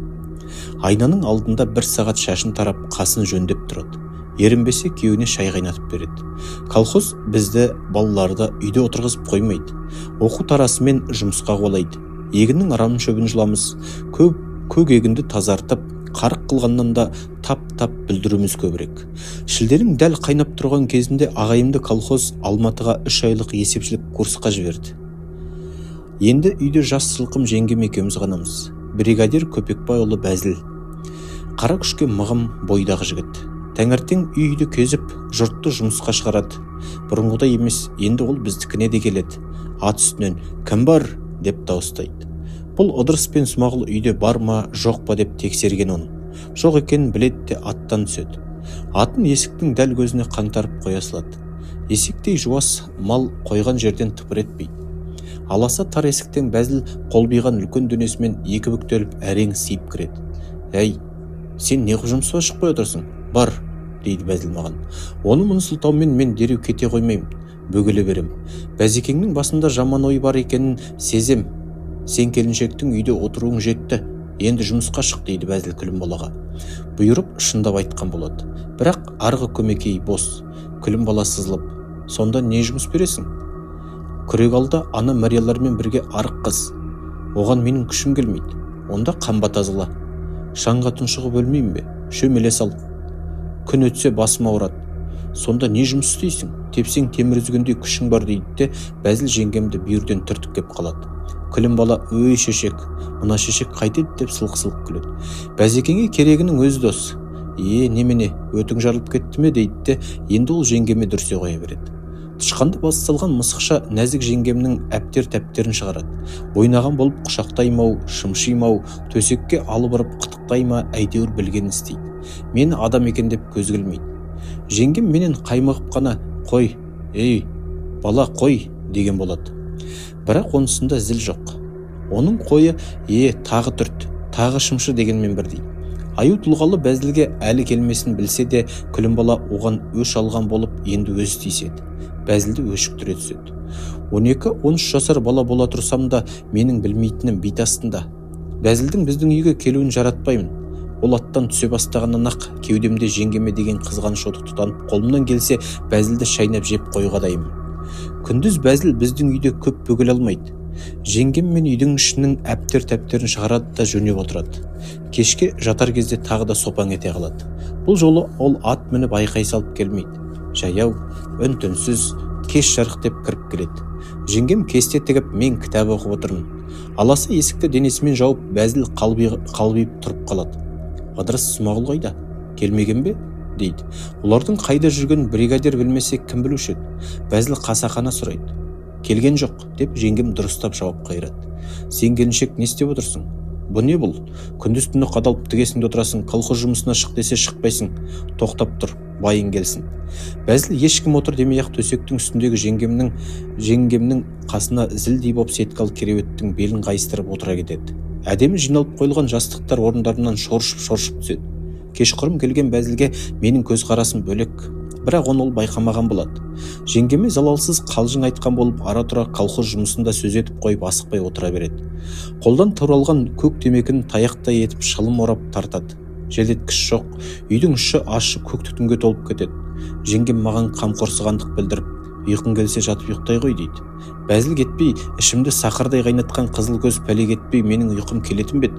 Айнаның алдында 1 сағат шашын тарап, қасын жөндеп тұрады. Ерінбесе күйеуіне шай қайнатып береді. Колхоз бізді, балаларды үйде отырғызып қоймайды. Оқу тарасымен жұмысқа қуалайды. Егіннің арамын шөбін жұламыз. Көк егінді тазартып, қарық қылғаннан да тап бүлдіруіміз көбірек. Шілденің дәл қайнап тұрған кезінде ағайымды колхоз Алматыға 3 айлық есепшілік курсқа жіберді. Енді үйде жас сылқым жеңгем екеуміз ғанамыз. Бригадир Көпекбайұлы Бәзіл. Қара күшке мығым бойдағы жігіт. Таңертең үйді кезіп, жұртты жұмысқа шығарады. Бұрынғыдай емес, енді ол біздікіне де келеді. Ат үстінен «Кім бар?» деп дауыстайды. Бұл Ыдырыс пен Смағұл үйде бар ма, жоқ па деп тексерген оны. Жоқ екенін біледі де аттан түседі. Атын есіктің дәл көзіне қаңтарып қоя салады. Есіктей жуас мал қойған жерден тыпыр етпейді. Аласа тар есіктен Бәзіл қолбиған үлкен денесімен екі бүктеліп әрең сиып кіреді. «Әй, сен не жұмысқа шықпай отырсың? Бар», дейді Бәзіл маған. Оны мұны сылтаумен мен дереу кете қоймаймын, бөгеле берем. Бәзекеңнің басында жаман ой бар екенін сезем. Сен келіншектің үйде отыруың жетті, енді жұмысқа шық, дейді Бәзіл Күлімбалаға. Бұйырып шындап айтқан болады. Бірақ арғы көмекей бос. Күлімбала сызылып: «Сонда не жұмыс бересің?» «Күрек алда ана Мариялармен бірге арық қыз. Оған менің күшім келмейді. Онда қамба тазала. Шаңға тұншығып өлмеймін бе? Шөмеле сал. Күн өтсе басым ауырады. Сонда не жұмыс істейсің? Тепсең темір үзгендей күшің бар», дейді де Бәзіл жеңгемді бүйірден түртіп кеп қалады. Күлімбала: «Өй шешек, мына шешек қайтеді?» деп сылқ-сылқ күледі. «Бәзекеңе керегінің өзі дос. Немене, өтің жарылып кетті ме?» дейді де енді ол жеңгеме дүрсе қоя береді. Тышқанды басы салған мысықша нәзік жеңгемнің әптер-тәптерін шығарады. Ойнаған болып құшақтаймау, шымшимау, төсекке алып ұрып қытықтайма, әйтеуір білгенін істейді. Мені адам екен деп көзі келмейді. Жеңгем менен қаймығып қана «Қой, ей, бала қой» деген болады. Бірақ онысында зіл жоқ. Оның қойы тағы түрт, тағы шымшы дегенмен бірдей. Аю тұлғалы Бәзілге әлі келмесін білсе де, Күлімбала оған өш алған болып енді өзі тиіседі. Бәзілді өшіктіре түседі. 12-13 жасар бала бола тұрсам да, менің білмейтінім бит астында. Бәзілдің біздің үйге келуін жаратпаймын. Ол аттан түсе бастағаннан ақ кеудемде жеңгеме деген қызғаныш оты тұтанып, қолымнан келсе Бәзілді шайнап жеп қоюға дайынмын. Күндіз Бәзіл біздің үйде көп бөгеле алмайды. Жеңгем мен үйдің ішінің әптер-тәптерін шығарады да жөнеп отырады. Кешке жатар кезде тағы да сопаң ете қалады. Бұл жолы ол ат мініп айқай салып келмейді. Жаяу, үн-түнсіз, кеш жарық деп кіріп келеді. Жеңгем кесте тігіп, мен кітап оқып отырмын. Аласа есікті денесімен жауып, Бәзіл қалбиып тұрып қалады. «Ыдырыс Смағұл қайда? Келмеген бе?» дейді. Олардың қайда жүрген бригадир білмесе кім білуші еді? Бәзіл қасақана сұрайды. «Келген жоқ» деп жеңгем дұрыстап жауап қайырады. «Сен келіншек не істеп отырсың? Бұл не бұл? Күндіз түні қадалып тігесіңде отырасың, колхоз жұмысына шық десе шықпайсың. Тоқтап тұр, байың келсін». Бәзіл ешкім отыр демей-ақ төсектің үстіндегі жеңгемнің қасына зілдей боп сеткал кереуеттің белін қайыстырып отыра кетеді. Әдемі жиналып қойылған жастықтар орындарынан шоршып түседі. Кешқұрым келген Бәзілге менің көз қарасым бөлек, бірақ оны ол байқамаған болады. Жеңгеме залалсыз қалжың айтқан болып ара-тұра колхоз жұмысында сөз етіп қойып асықпай отыра береді. Қолдан туралған көк темекін таяқтай етіп шылым орап тартады. Желдеткіш жоқ, үйдің іші ащы көк түтінге толып кетеді. Жеңгем маған қамқорсығандық білдіріп: «Ұйқың келсе жатып ұйықтай ғой» дейді. Бәзіл кетпей, ішімді сақырдай қайнатқан қызыл көз пәле кетпей, менің ұйқым келетін бет.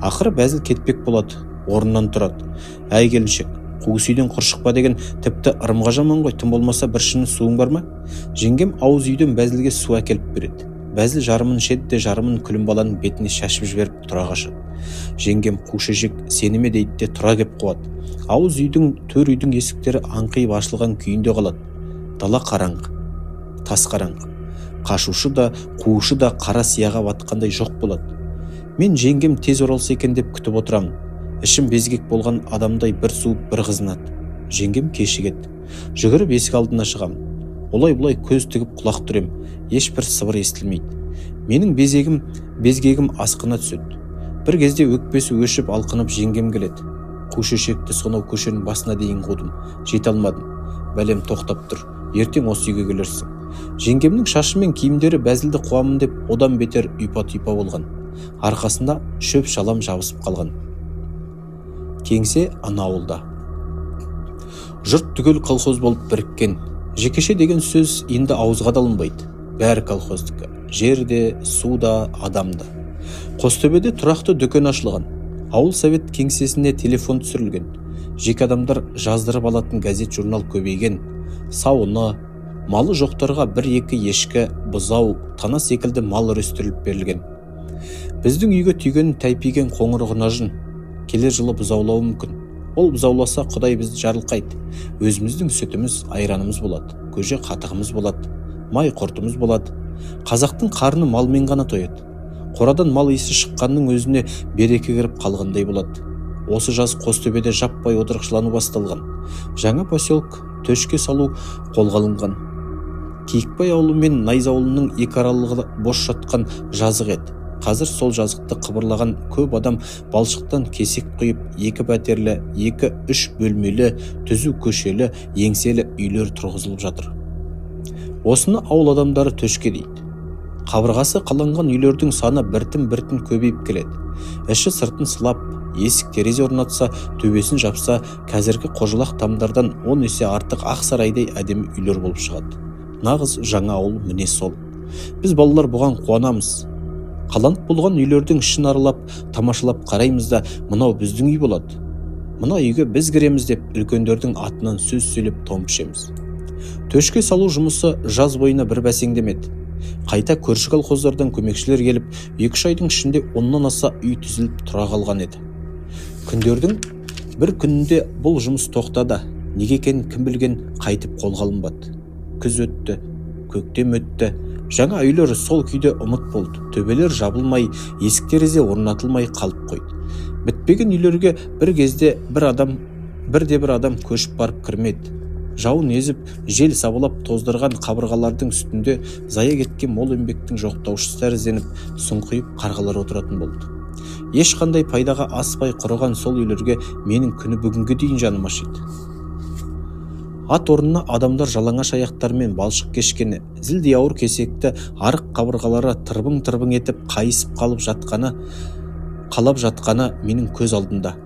Ақыры Бәзіл кетпек болады, орнынан тұрады. «Әй келіншек, қуыс үйден құр шықпа деген тіпті ырымға жаман ғой, тым болмаса бір шыны суың бар ма?» Жеңгем ауыз үйден Бәзілге су әкеліп береді. Бәзіл жарымын ішеді де жарымын Күлімбаланың бетіне шашып жіберіп тұра қашады. Жеңгем «Қу шешек, сені ме?» дейді де тұра кеп қуады. Ауыз үйдің, төр үйдің есіктері аңқиып ашылған күйінде қалады. Дала қараңғы, тас қараңғы. Қашушы да, қуушы да қара сияға батқандай жоқ болады. Мен жеңгем тез оралса екен деп күтіп отырамын. Ішім безгек болған адамдай бір суып бір қызынады. Жеңгем кешігеді. Жүгіріп есік алдына шығамын. Олай-бұлай көз тігіп құлақ түрем. Ешбір сыбыр естілмейді. Менің безгегім асқына түседі. Бір кезде өкпесі өшіп алқынып жеңгем келеді. «Қу шешекті сонау көшенің басына дейін қудым. Жете алмадым. Бәлем тоқтап тұр. ертең осы үйге келерсің. Жеңгемнің шашы мен киімдері бәзілді қуамын деп одан бетер ұйпа-тұйпа болған. Арқасында шөп шалам жабысып қалған. Кеңсе ана ауылда. Жұрт түгел колхоз болып біріккен. Жекеше деген сөз енді ауызға да алынбайды. Бәрі колхоздікі. Жерде, суда, адамда. Қостөбеде тұрақты дүкен ашылған. Ауыл совет кеңсесіне телефон түсірілген. Жеке адамдар жаздырып алатын газет журнал көбейген. Сауыны, малы жоқтарға бір-екі ешкі, бұзау, тана секілді мал үрестіріліп берілген. Біздің үйге түйген тайпиген қоңыр ғұнажын келер жылы бұзаулауы мүмкін. Ол бұзауласа Құдай бізді жарылқайды. Өзіміздің сүтіміз, айранымыз болады. Көже қатығымыз болады. Май құртымыз болады. Қазақтың қарны малмен ғана тояды. Қорадан мал иісі шыққанның өзіне береке кіріп қалғандай болады. Осы жаз Қостөбеде жаппай отырықшылану басталған. Жаңа поселок төшке салу қолға алынған. Киікбай ауылы мен Найза ауылының екі аралығы бос жатқан жазық еді. Қазір сол жазықты қыбырлаған көп адам балшықтан кесек құйып, екі пәтерлі, 2-3 бөлмелі, түзу көшелі, еңселі үйлер тұрғызылып жатыр. Осыны ауыл адамдары төшке дейді. Қабырғасы қаланған үйлердің саны біртін-біртін көбейіп келеді. Іші сыртын сылап, есік терезе орнатса, төбесін жапса, қазіргі қожалақ тамдардан 10 есе артық Ақсарайдай әдемі үйлер болып шығады. Нағыз жаңа ауыл міне сол. Біз балалар бұған қуанамыз. Қаланып болған үйлердің ішін аралап, тамашалап қараймыз да, мынау біздің үй болады. Мына үйге біз кіреміз деп үлкендердің атынан сөз сөйлеп томпішеміз. Төшке салу жұмысы жаз бойына бір бәсеңдемеді. Қайта көрші колхоздардан көмекшілер келіп, 2-3 айдың ішінде 10-нан аса үй түзіліп тұра қалған еді. Күндердің бір күнінде бұл жұмыс тоқтады. Неге екенін кім білген, қайтып қолға алынбады. Күз өтті, көктем өтті. Жаңа үйлер сол күйде ұмыт болды. Төбелер жабылмай, есік терезе орнатылмай қалып қойды. Бітпеген үйлерге бір кезде бір адам көшіп барып кірмеді. Жауын езіп, жел сабылап тоздырған қабырғалардың үстінде зая кеткен мол еңбектің жоқтаушысы тәрізденіп, сұңқиып қарғалар отыратын болды. Ешқандай пайдаға аспай құрыған сол үйлерге менің күні бүгінге дейін жаным ашиды. Ат орнына адамдар жалаңаш аяқтарымен балшық кешкені, зілдей ауыр кесекті арық қабырғалары тырбың-тырбың етіп қайысып қалап жатқаны менің көз алдында.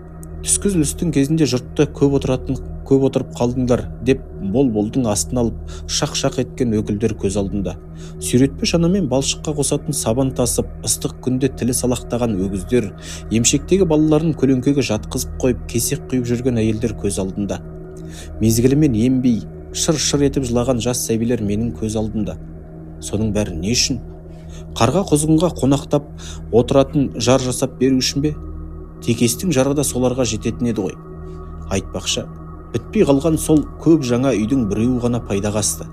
Түскі үзілістің кезінде жұртты көп отырып қалдыңдар деп бол-болдың астын алып шақ-шақ еткен өкілдер көз алдында. Сүйретпе шанамен балшыққа қосатын сабан тасып, ыстық күнде тілі салақтаған өгіздер, емшектегі балаларын көлеңкеге жатқызып қойып кесек құйып жүрген әйелдер көз алдында. Мезгілімен ембей, шыр-шыр етіп жылаған жас сәбилер менің көз алдымда. Соның бәрі не үшін? Қарға құзғынға қонақтап отыратын жар жасап беру үшін бе? Текестің жары да соларға жететін еді ғой. Айтпақша, бітпей қалған сол көп жаңа үйдің біреуі ғана пайдаға асты.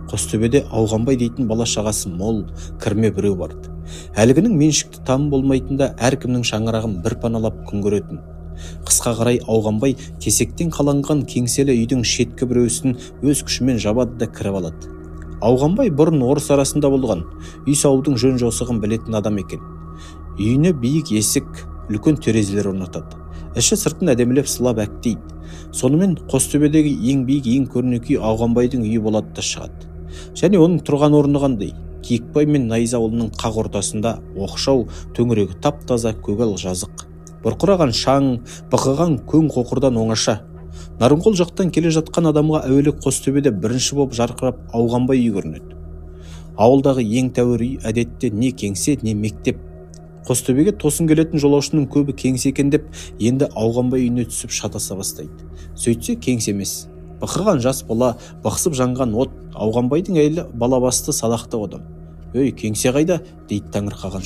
Қостөбеде Ауғанбай дейтін бала шағасы мол, кірме біреу барды. Әлгінің меншікті тамы болмайтында әркімнің шаңырағын бір паналап күн көретін. Қысқа қарай Ауғанбай кесектен қаланған кеңселі үйдің шеткі біреусін өз күшімен жабады да кіріп алады. Ауғанбай бұрын орыс арасында болған, үй салудың жөн жосығын білетін адам екен. Үйіне биік есік, үлкен терезелер орнатады. Іші сыртын әдемілеп сылап әктейді. Сонымен Қостөбедегі ең биік, ең көрнекі Ауғанбайдың үйі болады да шығады. Және оның тұрған орны қандай? Киікбай мен Найза ауылының қақ ортасында оқшау, төңірегі тап-таза көгал жазық. Бұрқыраған шаң, бықыған көң қоқырдан оңаша. Нарынқол жақтан келе жатқан адамға әуелі Қостөбеде бірінші болып жарқырап Ауғанбай үй көрінеді. Ауылдағы ең тәуір үй әдетте не кеңсе, не мектеп. Қостөбеге тосын келетін жолаушының көбі кеңсе екен деп, енді Ауғанбай үйіне түсіп шатаса бастайды. Сөйтсе кеңсе емес. Бықыған жас бала, бықсып жанған от, Ауғанбайдың әйелі балабасты салақты адам. «Өй, кеңсе қайда?» дейді таңырқаған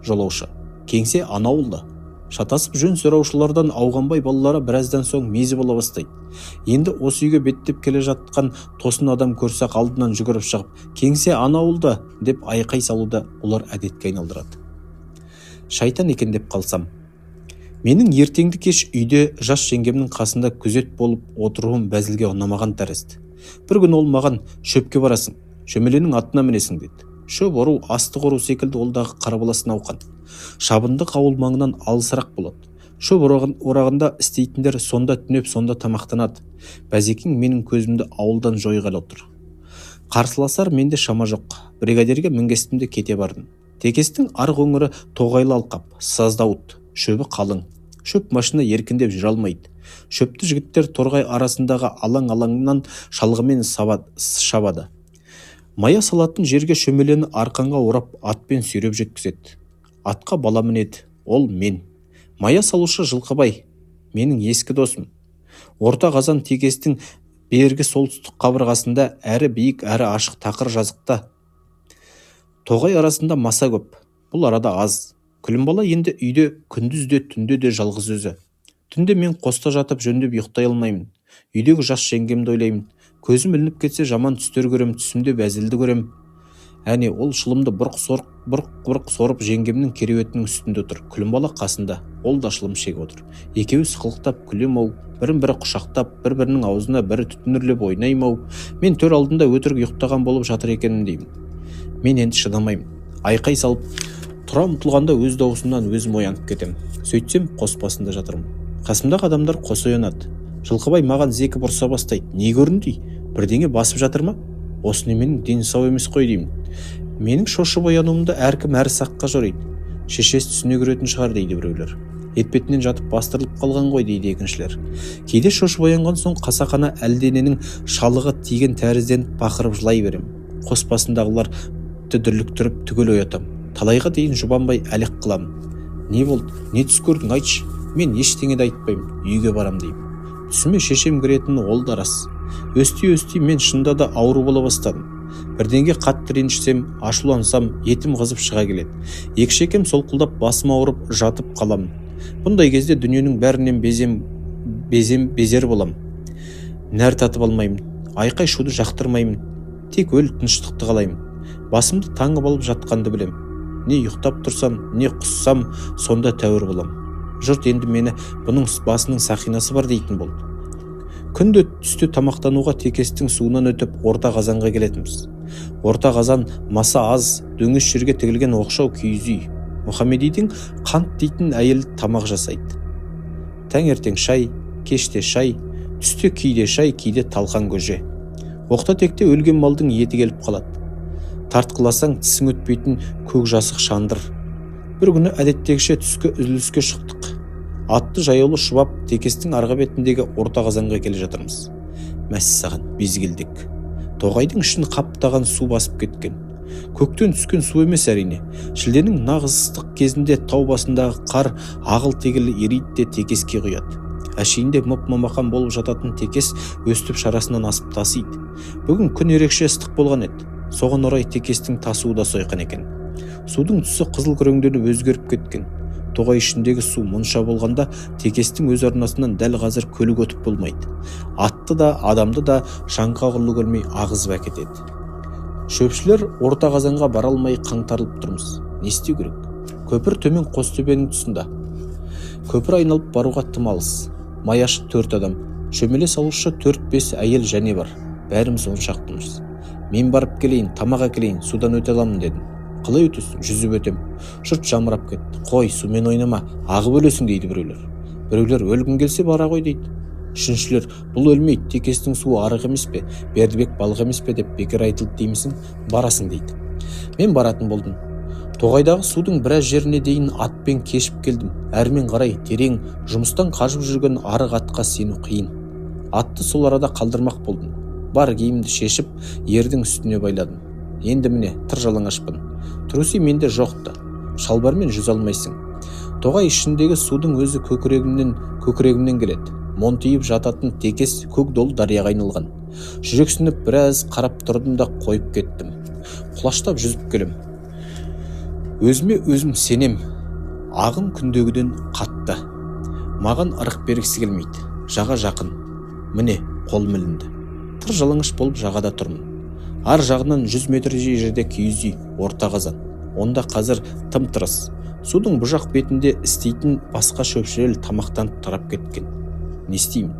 жолаушы. Кеңсе ана ауылда. Шатасып жөн сұраушылардан Ауғанбай балалары біраздан соң мезі бола бастайды. Енді осы үйге беттеп келе жатқан тосын адам көрсек алдынан жүгіріп шығып, «Кеңсе ана ауылда» деп айқай салуда олар әдетке айналдырады. Шайтан екен деп қалсам. Менің ертеңді кеш үйде жас жеңгемнің қасында күзет болып отыруым бәзілге ұнамаған тәрізді. Бір күн ол маған «Шөпке барасың, шөмеленің атына мінесің» деді. Шөп ору, астық ору секілді олдағы қарабалас науқан. Шабындық ауыл маңынан алысырақ болады. Шөп орағында істейтіндер сонда түнеп, сонда тамақтанады. Бәзекең менің көзімді ауылдан жойғалы отыр. Қарсыласар менде шама жоқ. Бригадирге мінгестімде кете бардым. Текестің арғы өңірі тоғайлы алқап, саздауыт, шөбі қалың. Шөп машина еркіндеп жүре алмайды. Шөпті жігіттер торғай арасындағы алаң-алаңнан шалғымен шабады. Мая салатын жерге шөмелені арқанға орап атпен сүйреп жеткізеді. Атқа бала мінеді, ол мен. Мая салушы Жылқыбай, менің ескі досым. Орта қазан текестің бергі солтүстік қабырғасында әрі биік әрі ашық тақыр жазықта. Тоғай арасында маса көп, бұл арада аз. Күлімбала енді үйде күндіз де түнде де жалғыз өзі. Түнде мен қоста жатып жөндеп ұйықтай алмаймын. Үйдегі жас жеңгемді ойлаймын. Көзім ілініп кетсе жаман түстер көрем, түсімде бәзілді көрем. Әне ол шылымды бұрқ сорып жеңгемнің кереуетінің үстінде отыр. Күлімбала қасында, ол да шылым шегіп отыр. Екеуі сықылықтап күлем-ау, бірін-бірі құшақтап, бір-бірінің аузына бірі түтін үрлеп ойнаймын-ау. Мен төр алдында өтірік ұйықтаған болып жатыр екенмін деймін. Мен енді шыдамаймын. Айқай салып тұра ұмтылғанда өз даусымнан өзім оянып кетем. Сөйтсем қос басында жатырмын. Қасымдағы адамдар қос оянады. Жылқыбай маған зекіп ұрса бастайды. Не көріндей? Бірдеңе басып жатыр ма? Осы неменің дені сау емес қой деймін. Менің шошып оянуымды әркім әр саққа жорайды. Шешесі түсіне көретін шығар дейді біреулер. Етпетінен жатып бастырылып қалған ғой дейді екіншілер. Кейде шошып оянған соң қасақана әлдененің шалығы тиген тәрізденіп бақырып жылай берем. Қос басындағыларды дүрліктіріп түгел оятам. Талайға дейін жұбанбай әлек қылам. Не болды? Не түс көрдің, айтшы. Мен ештеңе де айтпаймын. Үйге барам деймін. Түсіме шешем кіретіні ол да рас. Өсти мен шында да ауру бола бастадым. Бірдеңге қатты ренжісем, ашулансам, етім қызып шыға келеді. Екі шекем солқылдап басым ауырып жатып қаламын. Бұндай кезде дүниенің бәрінен безер болам. Нәр татып алмаймын. Айқай шуды жақтырмаймын. Тек өл тыныштықты қалаймын. Басымды таңып алып жатқанды білем. Не ұйықтап тұрсам, не құссам, сонда тәуір болам. Жұрт енді мені бұның басының сақинасы бар дейтін болды. Күнде түсте тамақтануға текестің суынан өтіп орта қазанға келетіміз. Орта қазан маса аз, дөңес жерге тігілген оқшау киіз үй. Мұхаммедидің қант дейтін әйел тамақ жасайды. Таңертең шай, кеште шай, түсте кейде шай, кейде талқан көже. Оқта-текте өлген малдың еті келіп қалады. Тартқыласаң тісің өтпейтін көк жасық шандыр. Бір күні әдеттегіше түскі үзіліске шықтық. Атты жаяулы шұбап текестің арғы бетіндегі орта қазанға келе жатырмыз. Мәссаған, безгелдек. Тоғайдың ішін қаптаған су басып кеткен. Көктен түскен су емес әрине. Шілденің нағыз ыстық кезінде тау басындағы қар ағыл-тегіл ериді де текеске құяды. Әшейінде мұп-момақан болып жататын текес өстіп шарасынан асып тасиды. Бүгін күн ерекше ыстық болған еді. Соған орай текестің тасуы да сойқан екен. Судың түсі қызыл күреңденіп өзгеріп кеткен. Тоғай ішіндегі су мұнша болғанда текестің өз арнасынан дәл қазір көлік өтіп болмайды. Атты да, адамды да жанға құрлы көрмей ағызып әкетеді. Шөпшілер орта қазанға бара алмай қаңтарылып тұрмыз. Не істеу керек? Көпір төмен Қостөбенің тұсында. Көпір айналып баруға тым алыс. Маяшы 4 адам, шөмеле салушы 4-5 әйел және бар. Бәріміз 10 шақтымыз. Мен барып келейін, тамақ әкелейін, судан өте аламын дедім. Қалай өтесің? Жүзіп өтем. Жұрт жамырап кетті. Қой, сумен ойнама, ағып өлесің дейді біреулер. Біреулер өлгің келсе бара ғой дейді. Үшіншілер, бұл өлмейді, текестің суы арық емес пе, Бердібек балық емес пе деп бекер айтылды деймісің, барасың дейді. Мен баратын болдым. Тоғайдағы судың біраз жеріне дейін атпен кешіп келдім. Әрмен қарай терең, жұмыстан қажып жүрген арық атқа сену қиын. Атты сол арада қалдырмақ болдым. Бар киімді шешіп, ердің үстіне байладым. Енді міне, тыр жалаңашпын. Труси менде жоқты. Шалбармен жүз алмайсың. Тоғай ішіндегі судың өзі көкірегімнен келеді. Монтиып жататын текес көк долы дарияға айналған. Жүрексініп біраз қарап тұрдым да қойып кеттім. Құлаштап жүзіп келем. Өзіме өзім сенем. Ағын күндегіден қатты. Маған ырық бергісі келмейді. Жаға жақын. Міне, қолым ілінді. Тыр жалаңаш болып жағада тұрмын. Ар жағынан 100 метрдей жерде киіз үй, орта қазан. Онда қазір тым тырыс. Судың бұжақ бетінде істейтін басқа шөпшілер тамақтан тарап кеткен. Не істеймін?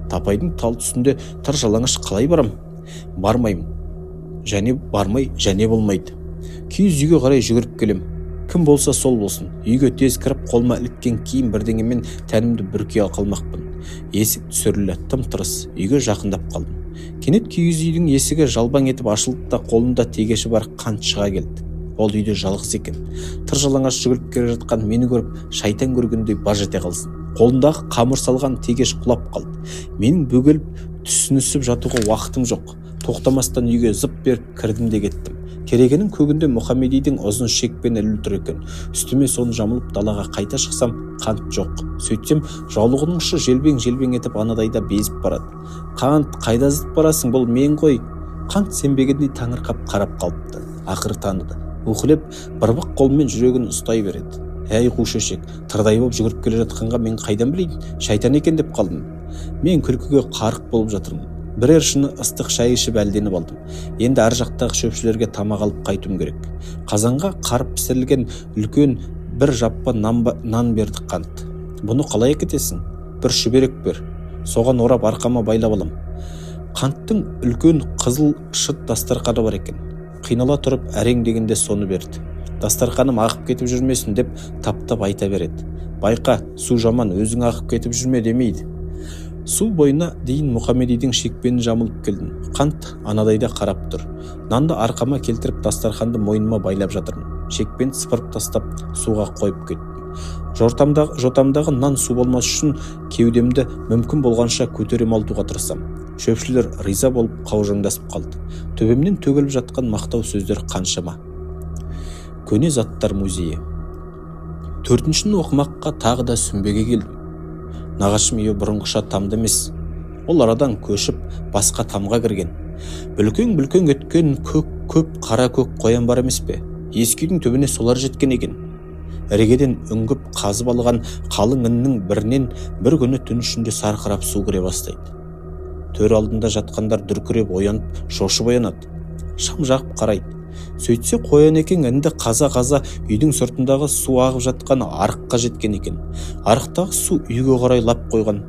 Тапайдың тал түсінде тыр жалаңаш қалай барам? Бармаймын. Және бармай, және болмайды. Киіз үйге қарай жүгіріп келем. Кім болса сол болсын. Үйге тез кіріп, қолыма іліккен киім бірдеңемен тәнімді бүркей қалмақпын. Есік түсірілі, тым-тырыс. Үйге жақындап қалдым. Кенет киіз үйдің есігі жалбаң етіп ашылды да қолында тегеші бар Қант шыға келді. Ол үйде жалғыз екен. Тыр жалаңаш жүгіріп келе жатқан мені көріп, шайтан көргендей баж ете қалсын. Қолындағы қамыр салған тегеш құлап қалды. Менің бөгеліп түсінісіп жатуға уақытым жоқ. Тоқтамастан үйге зып беріп кірдім де кеттім. Керегенің көгінде Мұхамедидің ұзын шекпен ілулі тұр екен. Үстіме соны жамылып далаға қайта шықсам, Қант жоқ. Сөйтсем, жаулығының ұшы желбең-желбең етіп анадайда безіп барады. Қант, қайда зытып барасың, бұл мен ғой. Қант сенбегендей таңырқап қарап қалыпты. Ақыры таныды. Өкілеп, бірбақ қолмен жүрегін ұстай береді. Әй қушешек, тырдай болып жүгіріп келе жатқанға мен қайдан білейін, шайтан екен деп қалдым. Мен күлкіге қарық болып жатырмын. Бірер шыны ыстық шай ішіп әлденіп алдым. Енді ар жақтағы шөпшілерге тамақ алып қайтуым керек. Қазанға қарып пісірілген үлкен бір жаппа нан берді Қант. Бұны қалай әкетесің? Бір шүберек бер. Соған орап арқама байлап алам. Қанттың үлкен қызыл шыт дастарқаны бар екен. Қинала тұрып әрең дегенде соны берді. Дастарқаным ағып кетіп жүрмесін деп таптап айта береді. Байқа, су жаман, өзің ағып кетіп жүрме демейді. Су бойына дейін Мұхамедидің шекпенін жамылып келдім. Қант анадайда қарап тұр. Нанды арқама келтіріп дастарқанды мойныма байлап жатырмын. Шекпен сыпырып тастап суға қойып кеттім. Жотамдағы нан су болмас үшін кеудемді мүмкін болғанша көтерем алтуға тырысам. Шөпшілер риза болып қаужаңдасып қалды. Төбемнен төгіліп жатқан мақтау сөздер қаншама. Көне заттар музейі. 4-шіні оқымаққа тағы да Сүмбеге келдім. Нағашым үйі бұрынғыша тамды емес. Ол арадан көшіп басқа тамға кірген. Бүлкең өткен көп қара көк қоян бар емес пе? Ескі үйдің төбіне солар жеткен екен. Іргеден үңгіп қазып алған қалың іннің бірінен бір күні түн ішінде сарқырап су кіре бастайды. Төр алдында жатқандар дүркіреп оянып, шошып оянады. Шам жағып қарайды. Сөйтсе қоян екен інді қаза-қаза үйдің сыртындағы су ағып жатқан арыққа жеткен екен. Арықтағы су үйге қарай лап қойған.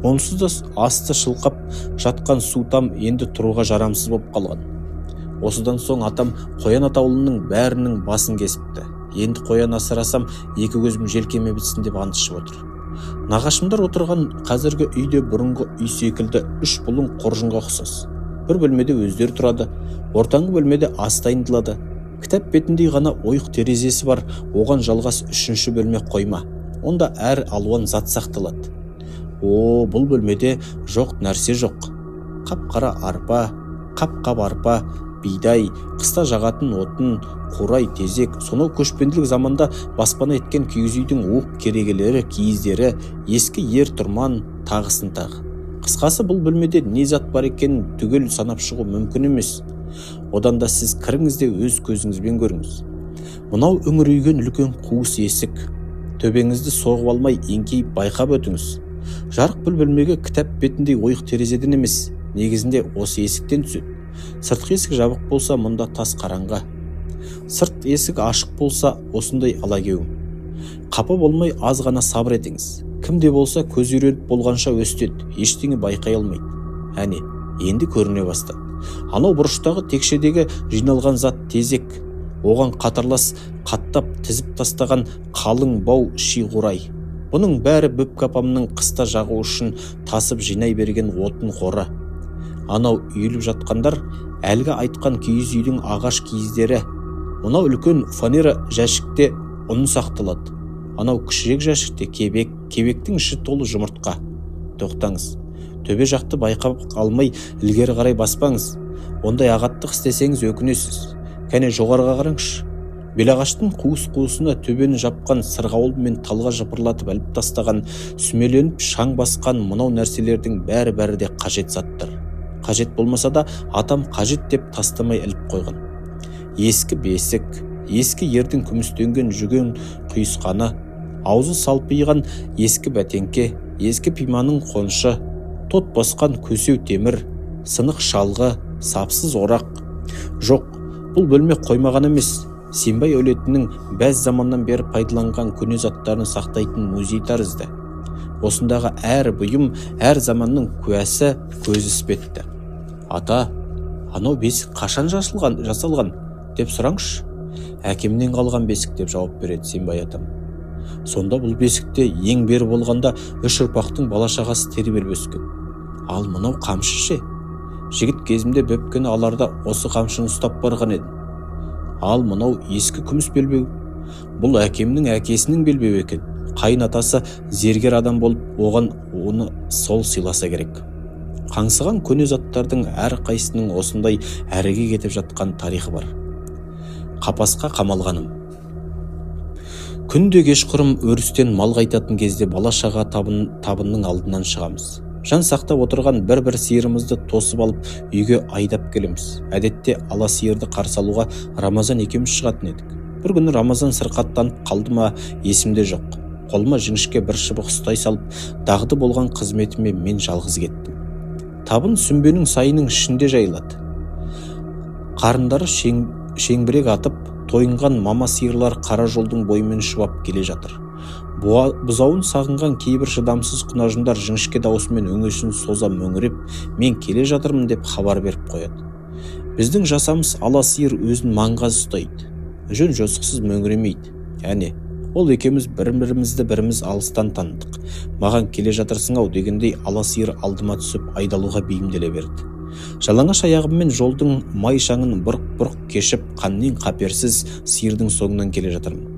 Онсыз да асты шылқап жатқан су там енді тұруға жарамсыз болып қалған. Осыдан соң атам қоян атаулының бәрінің басын кесіпті. Енді қоян асырасам, екі көзім желкеме бітсін деп ант ішіп отыр. Нағашымдар отырған қазіргі үйде бұрынғы үй секілді 3 бұлың қоржынға ұқсас. Бір бөлмеде өздері тұрады, ортаңғы бөлмеде ас дайындалады. Кітап бетіндей ғана ойық терезесі бар, оған жалғас 3-ші бөлме қойма. Онда әр алуан зат сақталады. Бұл бөлмеде жоқ нәрсе жоқ. Қап-қара арпа, қап-қап арпа, бидай, қыста жағатын отын, қурай, тезек, сонау көшпенділік заманда баспана еткен киіз үйдің уық керегелері, киіздері, ескі ер тұрман, тағысын тағы. Қысқасы бұл бөлмеде не зат бар екенін түгел санап шығу мүмкін емес. Одан да сіз кіріңіз де өз көзіңізбен көріңіз. Мынау үңірейген үлкен қуыс есік. Төбеңізді соғып алмай еңкейіп байқап өтіңіз. Жарық бұл бөлмеге кітап бетіндей ойық терезеден емес, негізінде осы есіктен түседі. Сыртқы есік жабық болса, мұнда тас қараңғы. Сырт есік ашық болса, осындай алагеуім. Қапа болмай аз ғана сабыр етіңіз. Кімде болса көз үйреніп болғанша өстеді, ештеңе байқай алмайды. Әне, енді көріне бастады. Анау бұрыштағы текшедегі жиналған зат тезек. Оған қатарлас қаттап тізіп тастаған қалың бау ши-қурай. Бұның бәрі Бөпке апамның қыста жағу үшін тасып жинай берген отын қоры. Анау үйіліп жатқандар әлгі айтқан киіз үйдің ағаш киіздері. Мынау үлкен фанера жәшікте ұн сақталады. Анау кішірек жәшікте кебектің іші толы жұмыртқа. Тоқтаңыз. Төбе жақты байқап қалмай ілгері қарай баспаңыз. Ондай ағаттық істесеңіз өкінесіз. Кәне жоғарыға қараңызшы. Белағаштың қуыс-қуысына төбені жапқан сырғауыл мен талға жапырлатып іліп тастаған, сүмеленіп шаң басқан мынау нәрселердің бәрі де қажет заттар. Қажет болмаса да атам қажет деп тастамай іліп қойған. Ескі бесік, ескі ердің күмістенген жүген құйысқаны, аузы салпиған ескі бәтеңке, ескі пиманың қонышы, тот басқан көсеу темір, сынық шалғы, сапсыз орақ. Жоқ, бұл бөлме қоймаған емес. Сембай әулетінің бәз заманнан бері пайдаланған көне заттарын сақтайтын музей тәрізді. Осындағы әр бұйым, әр заманның куәсі көз іспетті. Ата, анау бесік қашан жасалған деп сұраңызшы. Әкемнен қалған бесік деп жауап береді Сембай атам. Сонда бұл бесікте ең бері болғанда 3 ұрпақтың бала-шағасы тербеліп өскен. Ал мынау қамшы ше? Жігіт кезімде бөпкені аларда осы қамшыны ұстап барған едім. Ал мынау ескі күміс белбеу. Бұл әкемнің әкесінің белбеуі екен. Қайын атасы зергер адам болып, оны сол сыйласа керек. Қаңсыған көне заттардың әр қайсының осындай әріге кетіп жатқан тарихы бар. Қапасқа қамалғаным. Күнде кешқұрым өрістен мал қайтатын кезде бала-шаға табынның алдынан шығамыз. Жан сақтап отырған бір сиырымызды тосып алып үйге айдап келеміз. Әдетте ала сиырды қарсы алуға Рамазан екеуміз шығатын едік. Бір күні Рамазан сырқаттанып қалды ма, есімде жоқ. Қолыма жіңішке бір шыбық ұстай салып, дағды болған қызметіме мен жалғыз кеттім. Табын сүмбенің сайының ішінде жайылады. Қарындары шеңбірек атып, тойынған мама сиырлар қара жолдың бойымен шұбап келе жатыр. Бұзауын сағынған кейбір шыдамсыз құнажындар жіңішке даусымен өңешін соза мөңіреп, мен келе жатырмын деп хабар беріп қояды. Біздің жасамыз ала сиыр өзін маңғаз ұстайды. Жөн жосықсыз мөңіремейді. Әне, ол екеуміз біріміз алыстан таныдық. Маған келе жатырсың ау дегендей ала сиыр алдыма түсіп айдалуға бейімделе берді. Жалаңаш аяғыммен жолдың май шаңын бұрқ-бұрқ кешіп, қаннен қаперсіз сиырдың соңынан келе жатырмын.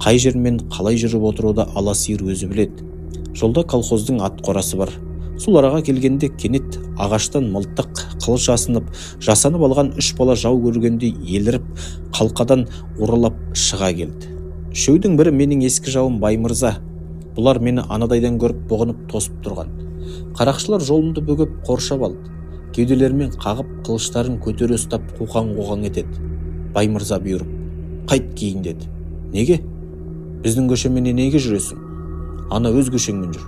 Қай жермен қалай жүріп отыруды ала сиыр өзі біледі. Жолда колхоздың ат қорасы бар. Сол араға келгенде кенет ағаштан мылтық қылыш жасанып алған 3 бала жау көргендей еліріп, қалқадан оралап шыға келді. Үшеудің бірі менің ескі жауым Баймырза. Бұлар мені анадайдан көріп бұғынып тосып тұрған. Қарақшылар жолымды бөгіп қоршап алды. Кеуделерімен қағып, қылыштарын көтере ұстап қоқан-қоқан етеді. Баймырза бұйырып, қайт кейін деді. Неге? Біздің көшеменен неге жүресің? Ана өз көшеңмен жүр.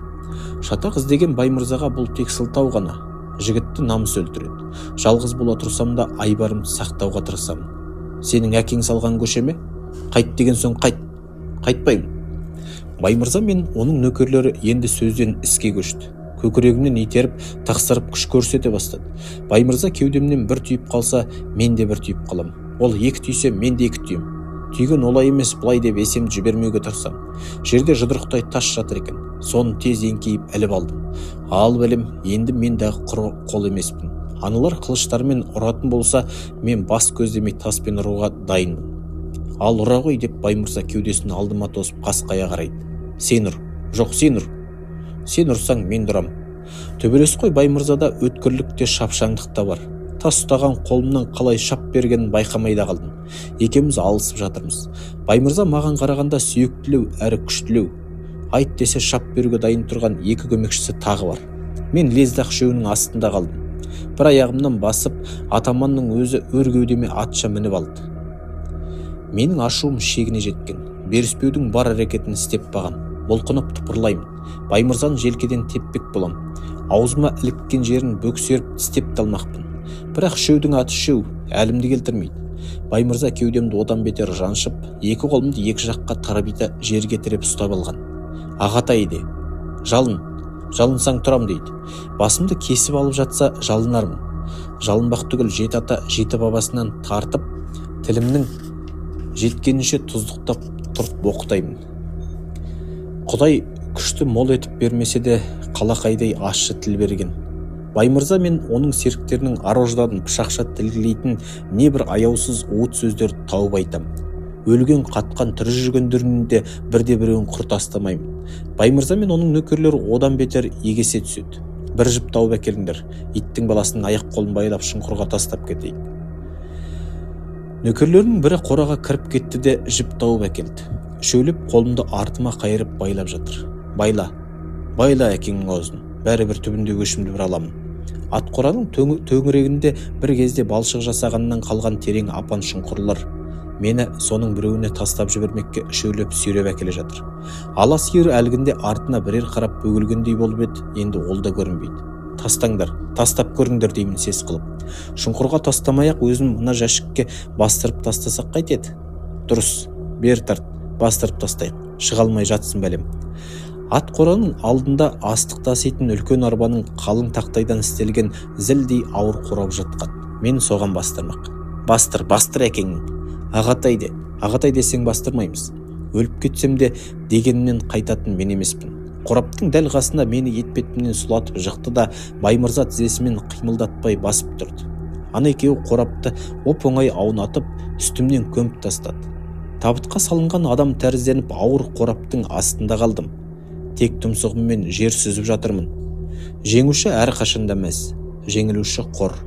Шатақ іздеген Баймырзаға бұл тек сылтау ғана. Жігітті намыс өлтіреді. Жалғыз бола тұрсам да айбарымды сақтауға тырысамын. Сенің әкең салған көшеме? Қайт деген соң қайтпаймын. Баймырза мен оның нөкерлері енді сөзден іске көшті. Көкірегімнен итеріп, тақсырып күш көрсете бастады. Баймырза кеудемнен бір түйіп қалса, мен де бір түйіп қалам. Ол 2 түйсе, мен де 2 түйім. Түйген олай емес бұлай деп есемді жібермеуге тырысам. Жерде жұдырықтай тас жатыр екен. Соны тез еңкейіп іліп алдым. Ал бәлем, енді мен дағы құр қол емеспін. Аналар қылыштармен ұратын болса, мен бас көздемей таспен ұруға дайынмын. Ал ұра ғой деп Баймырза кеудесін алдыма тосып қасқая қарайды. Сен ұр. Жоқ, сен ұр. Сен ұрсаң мен дұрам. Төбелес қой Баймырзада өткірлікте шапшаңдықта бар. Тас ұстаған қолымнан қалай шап бергенін байқамай да қалдым. Екеуміз алысып жатырмыз. Баймырза маған қарағанда сүйектілеу әрі күштілеу. Айт десе шап беруге дайын тұрған 2 көмекшісі тағы бар. Мен лездақ шөуінің астында қалдым. Бір аяғымнан басып, атаманның өзі өр кеудеме атша мініп алды. Менің ашуым шегіне жеткен. Беріспеудің бар әрекетін істеп баған. Бұлқынып тыпырлаймын. Баймырзаны желкеден теппек болам. Аузыма іліккен жерін бөксеріп тістеп талмақпын. Бірақ шөудің аты шөу, әлімді келтірмейді. Баймырза кеудемді одан бетер жаншып, 2 қолымды 2 жаққа тарабита жерге тіреп ұстап алған. Ағатай де, жалынсаң тұрам дейді. Басымды кесіп алып жатса жалынармын. Жалынбақ түгіл 7 ата 7 бабасынан тартып, тілімнің жеткенінше тұздықтап тұрып оқытаймын. Құдай күшті мол етіп бермесе де қалақайдай ащы тіл берген. Баймырза мен оның серіктерінің ар-ожданын пышақша тілгілейтін небір аяусыз уыт сөздерді тауып айтам. Өлген қатқан тірі жүргендерінің де бірде-біреуін құр тастамаймын. Баймырза мен оның нөкерлері одан бетер егесе түседі. Бір жіп тауып әкеліңдер, иттің баласының аяқ-қолын байлап шұңқырға тастап кетейік. Нөкерлерінің бірі қораға кіріп кетті де жіп тауып әкелді. Шөлеп қолымды артыма қайырып байлап жатыр. Байла әкеңнің аузын. Бәрібір түбінде өшімді бір аламын. Атқораның төңірегінде бір кезде балшық жасағаннан қалған терең апан шұңқырлар. Мені соның біреуіне тастап жібермекке шөлеп сүйреп әкеле жатыр. Ала сиыр әлгінде артына бірер қарап бөгілгендей болып еді, енді ол да көрінбейді. Тастаңдар, тастап көріңдер деймін сес қылып. Шұңқырға тастамай-ақ өзім мына жәшікке бастырып тастасақ қайтеді? Дұрыс, бер тарт, бастырып тастайық. Шыға алмай жатсын бәлем. Ат қораның алдында астық таситын үлкен арбаның қалың тақтайдан істелген зілдей ауыр қорап жатқан. Мен соған бастырмақ. Бастыр әкеңнің. ағатай десең бастырмаймыз. Өліп кетсем де дегенімнен қайтатын мен емеспін. Қораптың дәл қасына мені етпетімнен сұлатып жықты да Баймырза тізесімен қимылдатпай басып тұрды. Ана екеуі қорапты оп-оңай аунатып үстімнен көміп тастады. Табытқа салынған адам тәрізденіп ауыр қораптың астында қалдым. Тек тұмсығыммен жер сүзіп жатырмын. Жеңуші әрқашанда мәз, жеңілуші қор.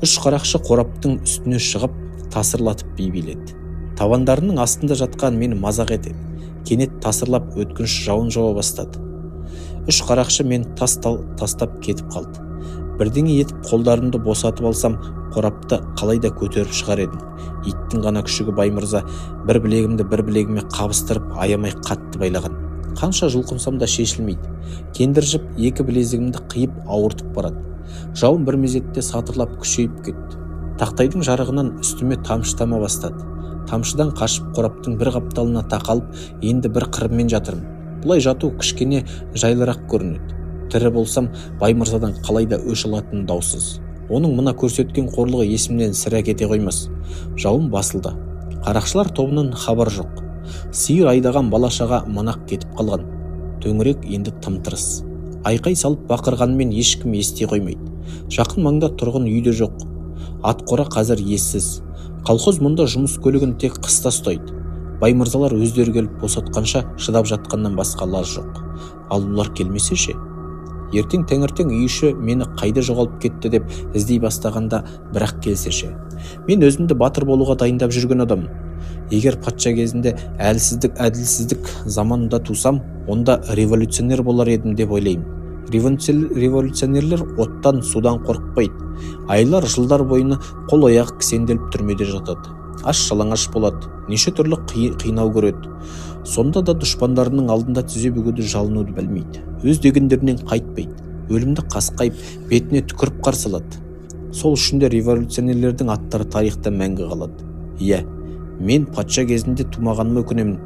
Үш қарақшы қораптың үстіне шығып тасырлатып би-биледі. Табандарының астында жатқан мені мазақ етеді. Кенет тасырлап өткінші жауын жауа бастады. Үш қарақшы мен тастап кетіп қалды. Бірдеңе етіп қолдарымды босатып алсам, қорапты қалайда көтеріп шығар едім. Иттің ғана күшігі Баймырза бір білегімді бір білегіме қабыстырып аямай қатты байлаған. Қанша жұлқынсам да шешілмейді. Кендір жіп екі білезігімді қиып ауыртып барады. Жауын бір мезетте сатырлап күшейіп кетті. Тақтайдың жарығынан үстіме тамшы тама бастады. Тамшыдан қашып қораптың бір қапталына тақалып, енді бір қырымен жатырмын. Бұлай жату кішкене жайлырақ көрінеді. Тірі болсам, Баймырзадан қалайда өш алатыны даусыз. Оның мына көрсеткен қорлығы есімнен сірә кете қоймас. Жауын басылды. Қарақшылар тобынан хабар жоқ. Сиыр айдаған балашаға манақ кетіп қалған. Төңірек енді тым-тырыс. Айқай салып бақырғанмен ешкім ести қоймайды. Жақын маңда тұрғын үйде жоқ. Атқора қазір ессіз. Колхоз мұнда жұмыс көлігін тек қыста ұстайды. Баймырзалар өздері келіп босатқанша шыдап жатқаннан басқа лаж жоқ. Ал бұлар келмесе ше? Ертең таңертең үй іші мені қайда жоғалып кетті деп іздей бастағанда бірақ келсе ше? Мен өзімді батыр болуға дайындап жүрген адаммын. Егер патша кезінде әділсіздік заманында тусам, онда революционер болар едім деп ойлаймын. Революционерлер оттан, судан қорықпайды. Айлар, жылдар бойына қол-аяғы кісенделіп түрмеде жатады. Аш-жалаңаш болады, неше түрлі қинау көреді. Сонда да дұшпандарының алдында тізе бүгуді, жалынуды білмейді. Өз дегендерінен қайтпайды. Өлімді қасқайып, бетіне түкіріп қарсы алады. Сол үшін де революционерлердің аттары тарихта мәңгі қалады. Иә, мен патша кезінде тумағаныма өкінемін.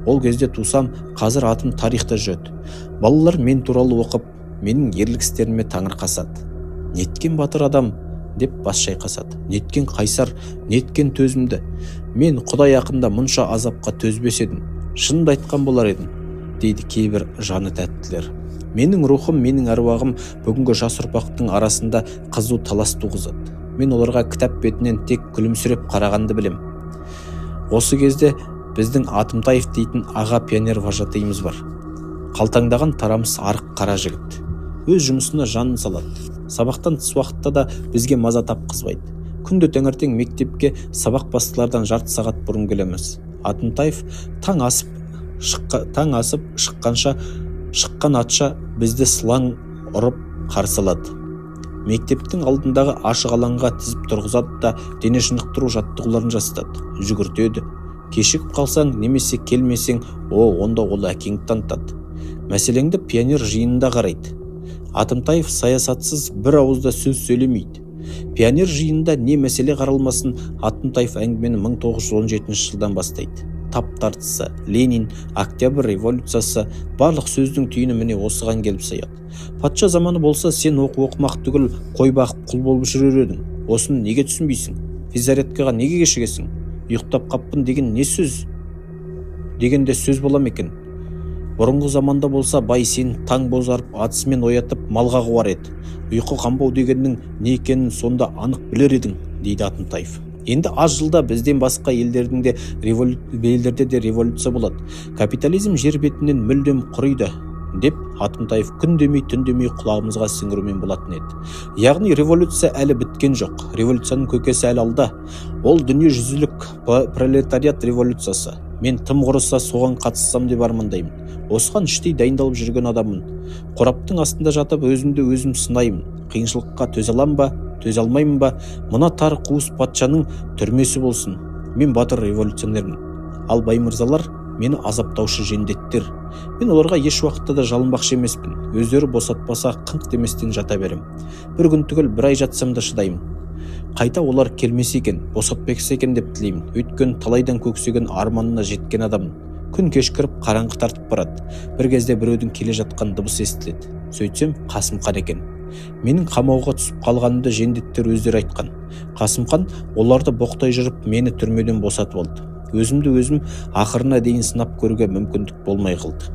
Ол кезде тусам, қазір атым тарихта жүреді. Балалар мен туралы оқып, менің ерлік істеріме таңырқасады. Неткен батыр адам деп бас шайқасады. Неткен қайсар, неткен төзімді. Мен Құдай ақында мұнша азапқа төзбес едім. Шынымды айтқан болар едім, дейді кейбір жаны тәттілер. Менің рухым, менің әруағым бүгінгі жас ұрпақтың арасында қызу талас туғызады. Мен оларға кітап бетінен тек күлімсіреп қарағанды білем. Осы кезде біздің Атымтаев дейтін аға пионер вожатыйымыз бар. Қалтаңдаған тарамыс арық қара жігіт. Өз жұмысына жанын салады. Сабақтан тыс уақытта да бізге маза тапқызбайды. Күнде таңертең мектепке сабақ басталардан жарты сағат бұрын келеміз. Атымтаев таң асып шыққан атша бізді сылаң ұрып қарсы алады. Мектептің алдындағы ашық алаңға тізіп тұрғызады да дене шынықтыру жаттығуларын жасатады, жүгіртеді. Кешігіп қалсаң немесе келмесең, онда ол әкеңді танытады. Мәселеңді пионер жиынында қарайды. Атымтаев саясатсыз бір ауызда сөз сөйлемейді. Пионер жиынында не мәселе қаралмасын, Атымтаев әңгімені 1917 жылдан бастайды. Тап тартысы, Ленин, Октябрь революциясы, барлық сөздің түйіні міне осыған келіп саяды. Патша заманы болса, сен оқымақ түгіл қой бағып құл болып жүрер едің. Осыны неге түсінбейсің? Физзарядкаға неге кешігесің? Ұйықтап қаппын деген не сөз? Дегенде сөз бола ма екен? Бұрынғы заманда болса, бай сен таң бозарып атысымен оятып малға қуар еді. Ұйқы қанбау дегеннің не екенін сонда анық білер едің, дейді Атымтаев. Енді аз жылда бізден басқа елдерде де революция болады. Капитализм жер бетінен мүлдем құрыйды, деп Атымтаев күн демей түн демей құлағымызға сіңірумен болатын еді. Яғни революция әлі біткен жоқ. Революцияның көкесі әлі алда. Ол дүниежүзілік пролетариат революциясы. Мен тым құрыса соған қатыссам деп армандаймын. Осыған іштей дайындалып жүрген адаммын. Қораптың астында жатып өзімді өзім сынаймын. Қиыншылыққа төзе алам ба, төзе алмаймын ба? Мына тар қуыс патшаның түрмесі болсын. Мен батыр революционермін. Ал Баймырзалар мені азаптаушы жендеттер. Мен оларға еш уақытта да жалынбақшы емеспін. Өздері босатпаса қыңқ деместен жата берем. Бір күн түгіл бір ай жатсам да шыдаймын. Қайта олар келмесе екен, босатпексе екен деп тілеймін. Өйткені талайдан көксеген арманына жеткен адаммын. Күн кешкіріп қараңғы тартып барады. Бір кезде біреудің келе жатқан дыбыс естіледі. Сөйтсем Қасымхан екен. Менің қамауға түсіп қалғанымды жендеттер өздері айтқан. Қасымхан оларды боқтай жүріп мені түрмеден босатып алды. Өзімді өзім ақырына дейін сынап көруге мүмкіндік болмай қалды.